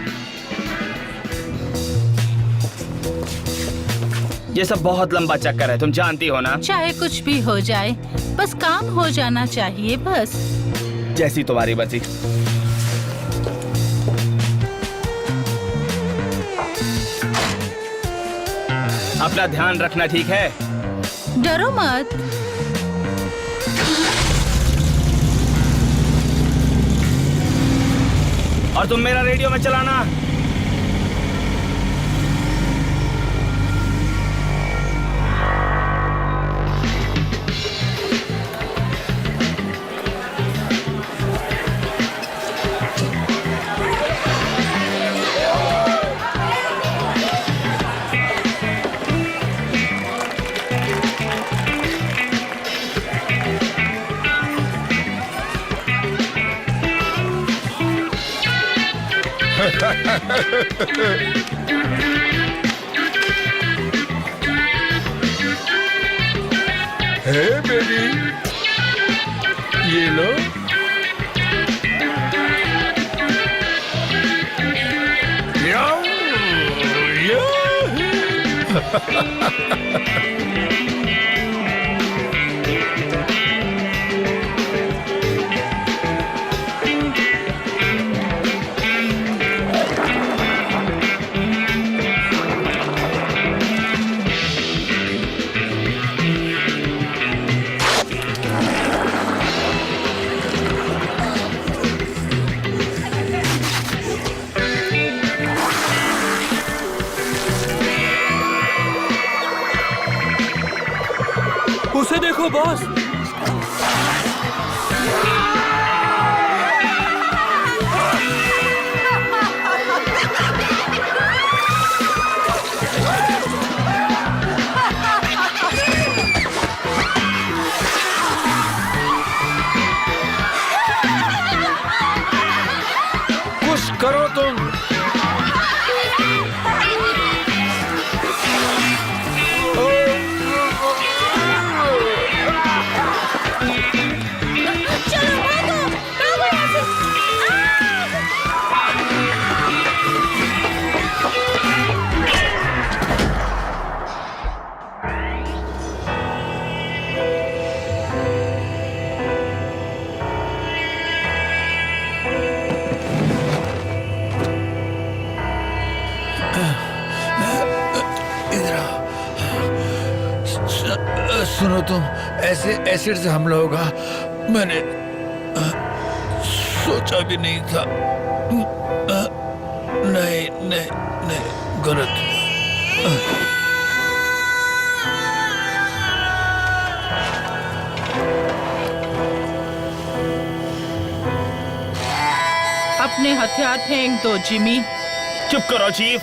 ये सब बहुत लंबा चक्कर है, तुम जानती हो ना। चाहे कुछ भी हो जाए, बस काम हो जाना चाहिए, बस। जैसी तुम्हारी मर्जी। अपना ध्यान रखना, ठीक है? डरो मत। और तुम मेरा रेडियो में चलाना। हे बेबी, ये लो। याओ, उसे देखो बॉस। कुछ करो तुम। सुनो तुम, ऐसे एसिड से हमला होगा, मैंने सोचा भी नहीं था। नहीं नहीं नहीं, गलत। अपने हथियार फेंक दो जिमी। चुप करो चीफ,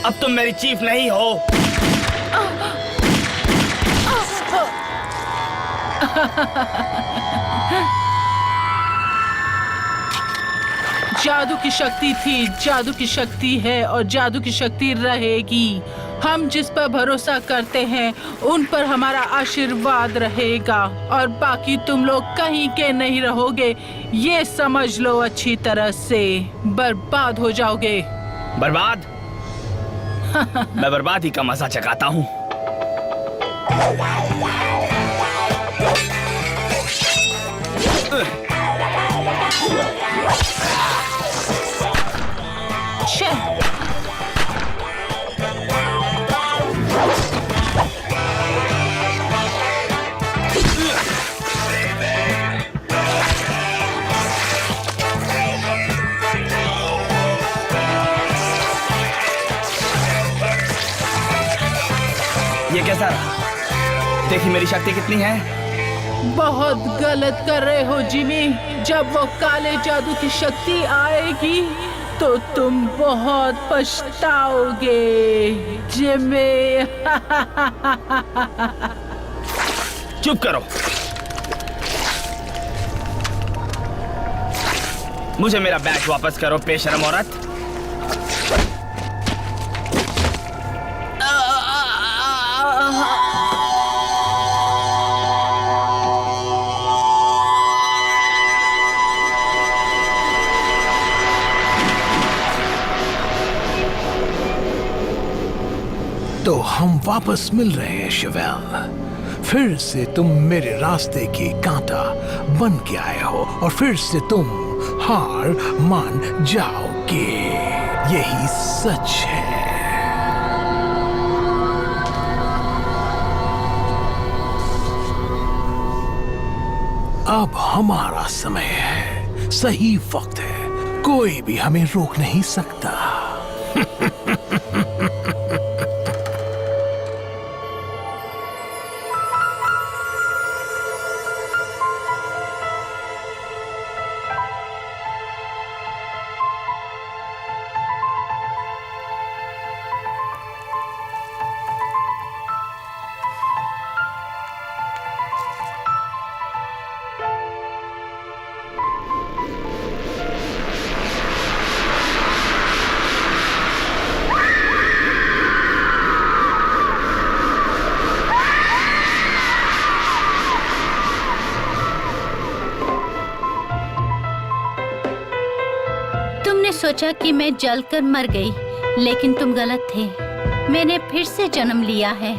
अब तुम मेरी चीफ नहीं हो। जादू की शक्ति थी, जादू की शक्ति है और जादू की शक्ति रहेगी। हम जिस पर भरोसा करते हैं उन पर हमारा आशीर्वाद रहेगा और बाकी तुम लोग कहीं के नहीं रहोगे, ये समझ लो अच्छी तरह से। बर्बाद हो जाओगे। बर्बाद? मैं बर्बादी का मजा चखाता हूँ। छे! ये कैसा रहा? देखिए मेरी शक्ति कितनी है। बहुत गलत कर रहे हो जिमी। जब वो काले जादू की शक्ति आएगी तो तुम बहुत पछताओगे जिमी। चुप करो। मुझे मेरा बैग वापस करो बेशर्म औरत। तो हम वापस मिल रहे हैं शिवेल। फिर से तुम मेरे रास्ते की कांटा बन के आए हो और फिर से तुम हार मान जाओगे। यही सच है। अब हमारा समय है, सही वक्त है। कोई भी हमें रोक नहीं सकता। सोचा कि मैं जलकर मर गई, लेकिन तुम गलत थे। मैंने फिर से जन्म लिया है।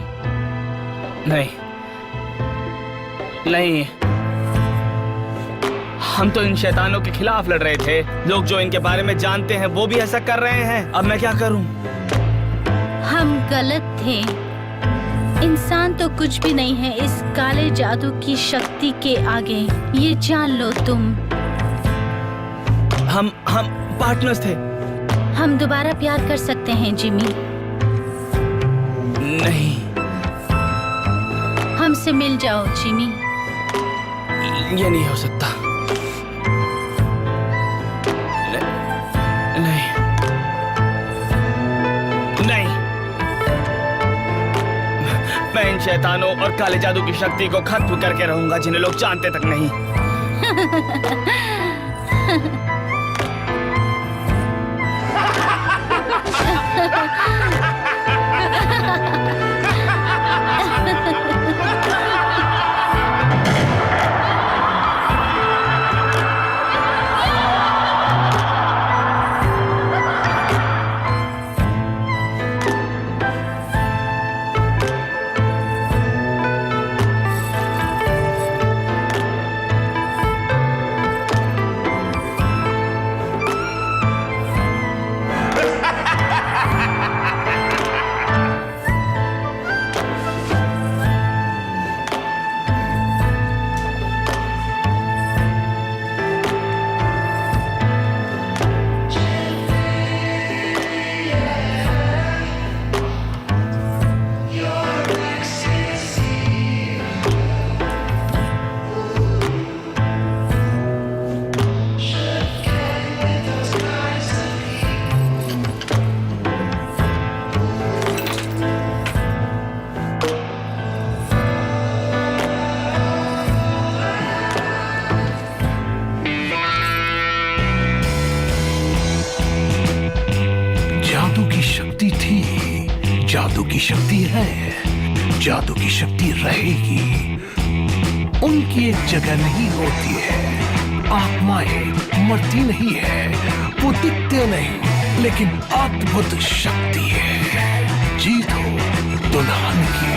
नहीं, नहीं, हम तो इन शैतानों के खिलाफ लड़ रहे थे। लोग जो इनके बारे में जानते हैं वो भी ऐसा कर रहे हैं। अब मैं क्या करूं? हम गलत थे। इंसान तो कुछ भी नहीं है इस काले जादू की शक्ति के आगे। ये जान लो तुम। हम पार्टनर्स थे। हम दोबारा प्यार कर सकते हैं जिमी। नहीं, हमसे मिल जाओ जिमी। ये नहीं हो सकता। नहीं, नहीं, मैं इन शैतानों और काले जादू की शक्ति को खत्म करके रहूंगा जिन्हें लोग जानते तक नहीं। जादू की शक्ति है, जादू की शक्ति रहेगी। उनकी एक जगह नहीं होती है। आत्माएं मरती नहीं है, वो दिखते नहीं, लेकिन अद्भुत शक्ति है। जीत हो दुल्हन की।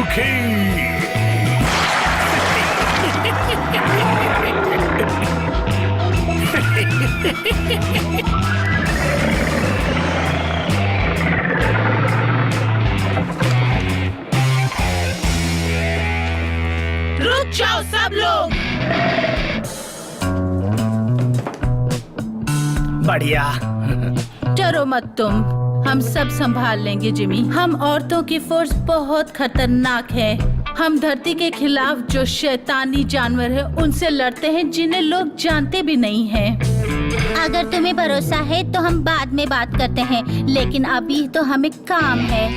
दुखी। रुक जाओ सब लोग। बढ़िया। डरो मत तुम, हम सब संभाल लेंगे जिमी। हम औरतों की फोर्स बहुत खतरनाक है। हम धरती के खिलाफ जो शैतानी जानवर है उनसे लड़ते हैं जिन्हें लोग जानते भी नहीं हैं। अगर तुम्हें भरोसा है तो हम बाद में बात करते हैं, लेकिन अभी तो हमें काम है।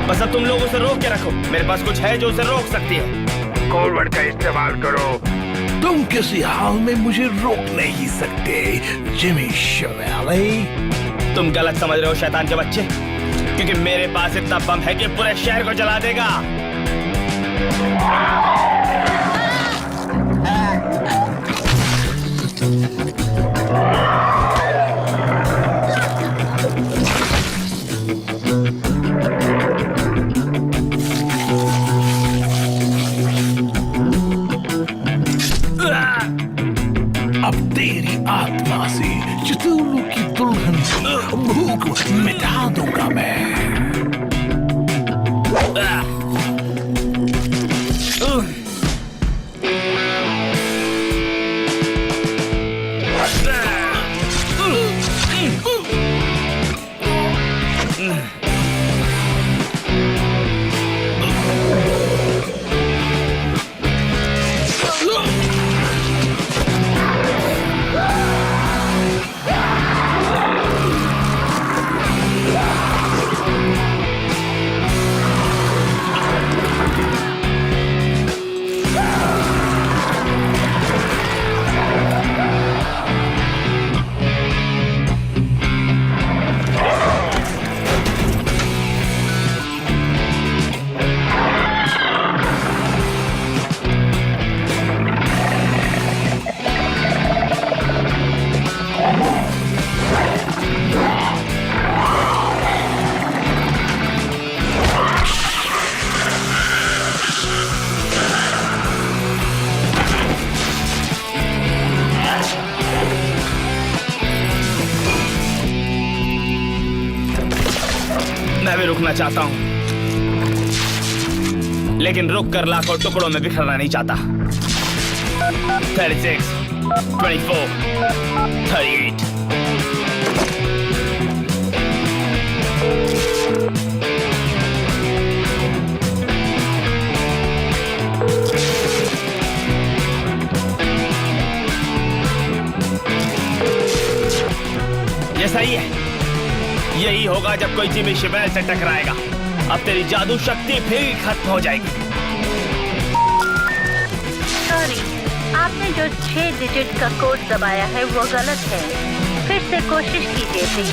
बस अब तुम लोग उसे रोक के रखो। मेरे पास कुछ है जो उसे रोक सकती है। कोलवर्ट का इस्तेमाल करो। तुम किसी हाल में मुझे रोक नहीं सकते जिमी शिवेल। तुम गलत समझ रहे हो शैतान के बच्चे, क्योंकि मेरे पास इतना बम है कि पूरे शहर को जला देगा। अब तेरी आत्मा से चतुर्लों की दुल्हन की भूख मिटा दूंगा मैं। मैं भी रुकना चाहता हूँ। लेकिन रुक कर लाखों टुकड़ों में बिखरना नहीं चाहता। 36, 24, 38। ये सही है। यही होगा जब कोई जिमी शिवेल से टकराएगा। अब तेरी जादू शक्ति फिर खत्म हो जाएगी। सॉरी, आपने जो 6 डिजिट का कोड दबाया है वो गलत है। फिर से कोशिश कीजिए प्लीज।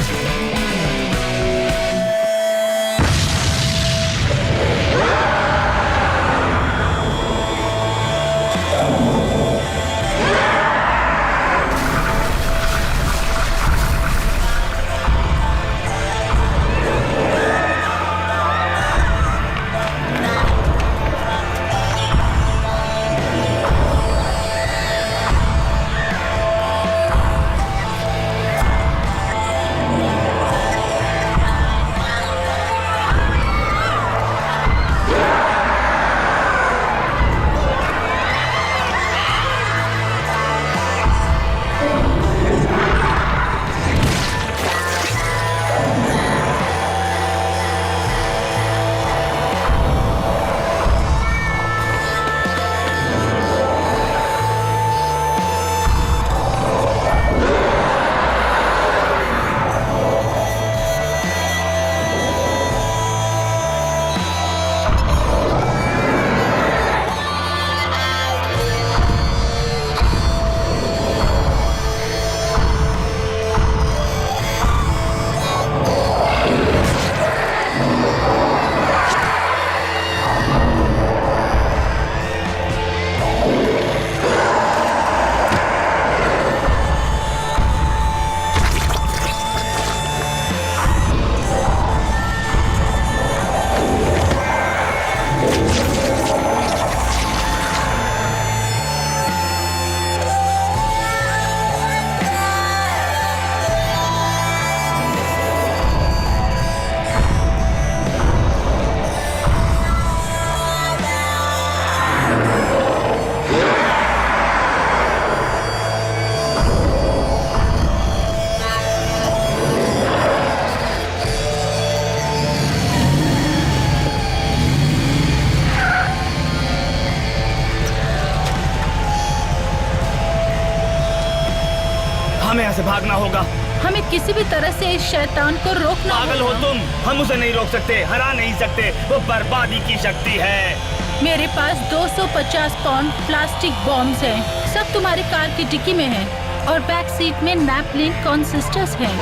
हमें यहाँ से भागना होगा। हमें किसी भी तरह से इस शैतान को रोकना पागल हो होगा। तुम, हम उसे नहीं रोक सकते, हरा नहीं सकते। वो बर्बादी की शक्ति है। मेरे पास 250 पाउंड प्लास्टिक बॉम्ब्स हैं। सब तुम्हारी कार की डिक्की में हैं और बैक सीट में नैपलिन कॉन्सिस्टर्स हैं।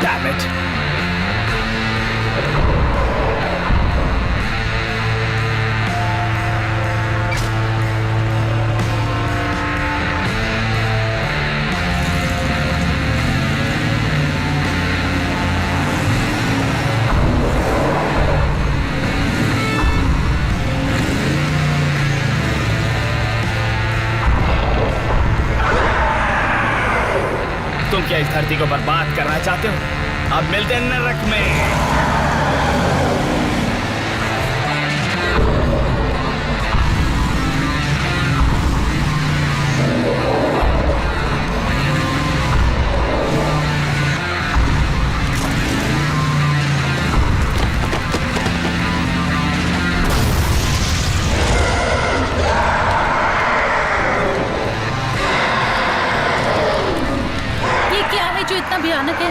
Damn it! तुम क्या इस धरती को बर्बाद करना चाहते हो? अब मिलते हैं नरक में। इतना भयानक है।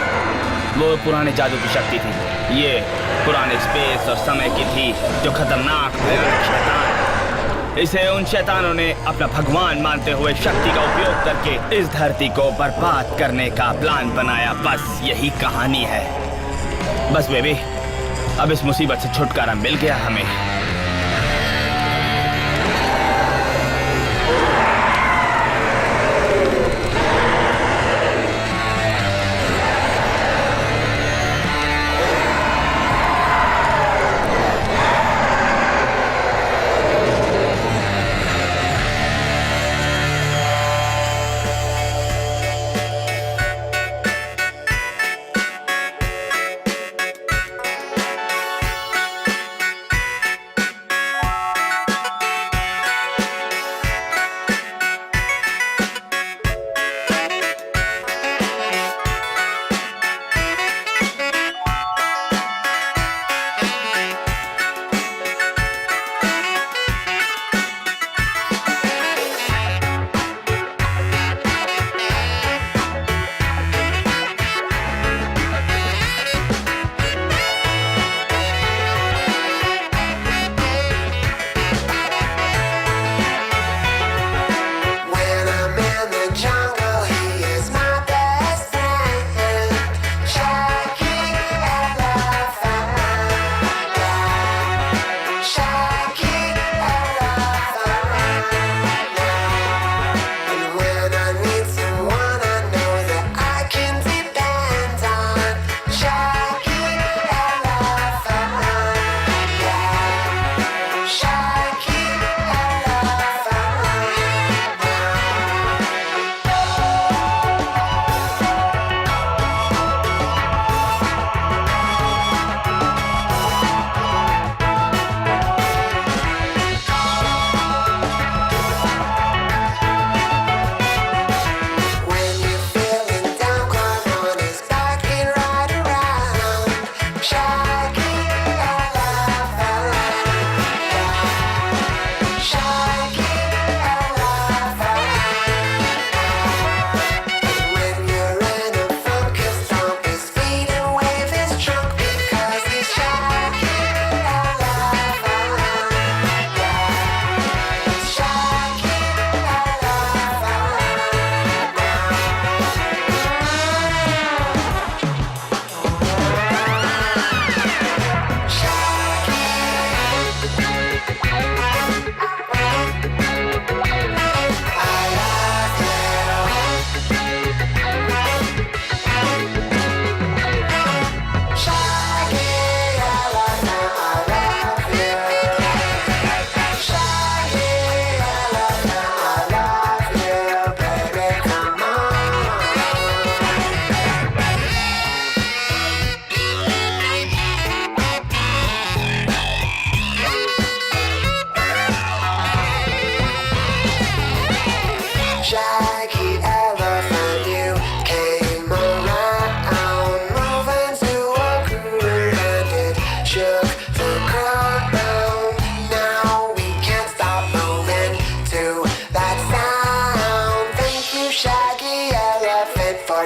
वो पुराने जादू की शक्ति थी। ये पुराने स्पेस और समय की थी, जो खतरनाक भयानक शैतान। इसे उन शैतानों ने अपना भगवान मानते हुए शक्ति का उपयोग करके इस धरती को बर्बाद करने का प्लान बनाया। बस यही कहानी है। बस बेबी, अब इस मुसीबत से छुटकारा मिल गया हमें।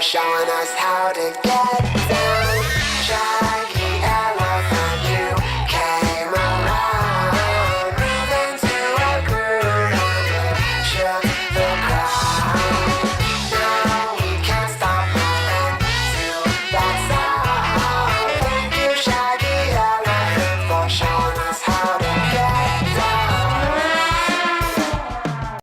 showing us how to get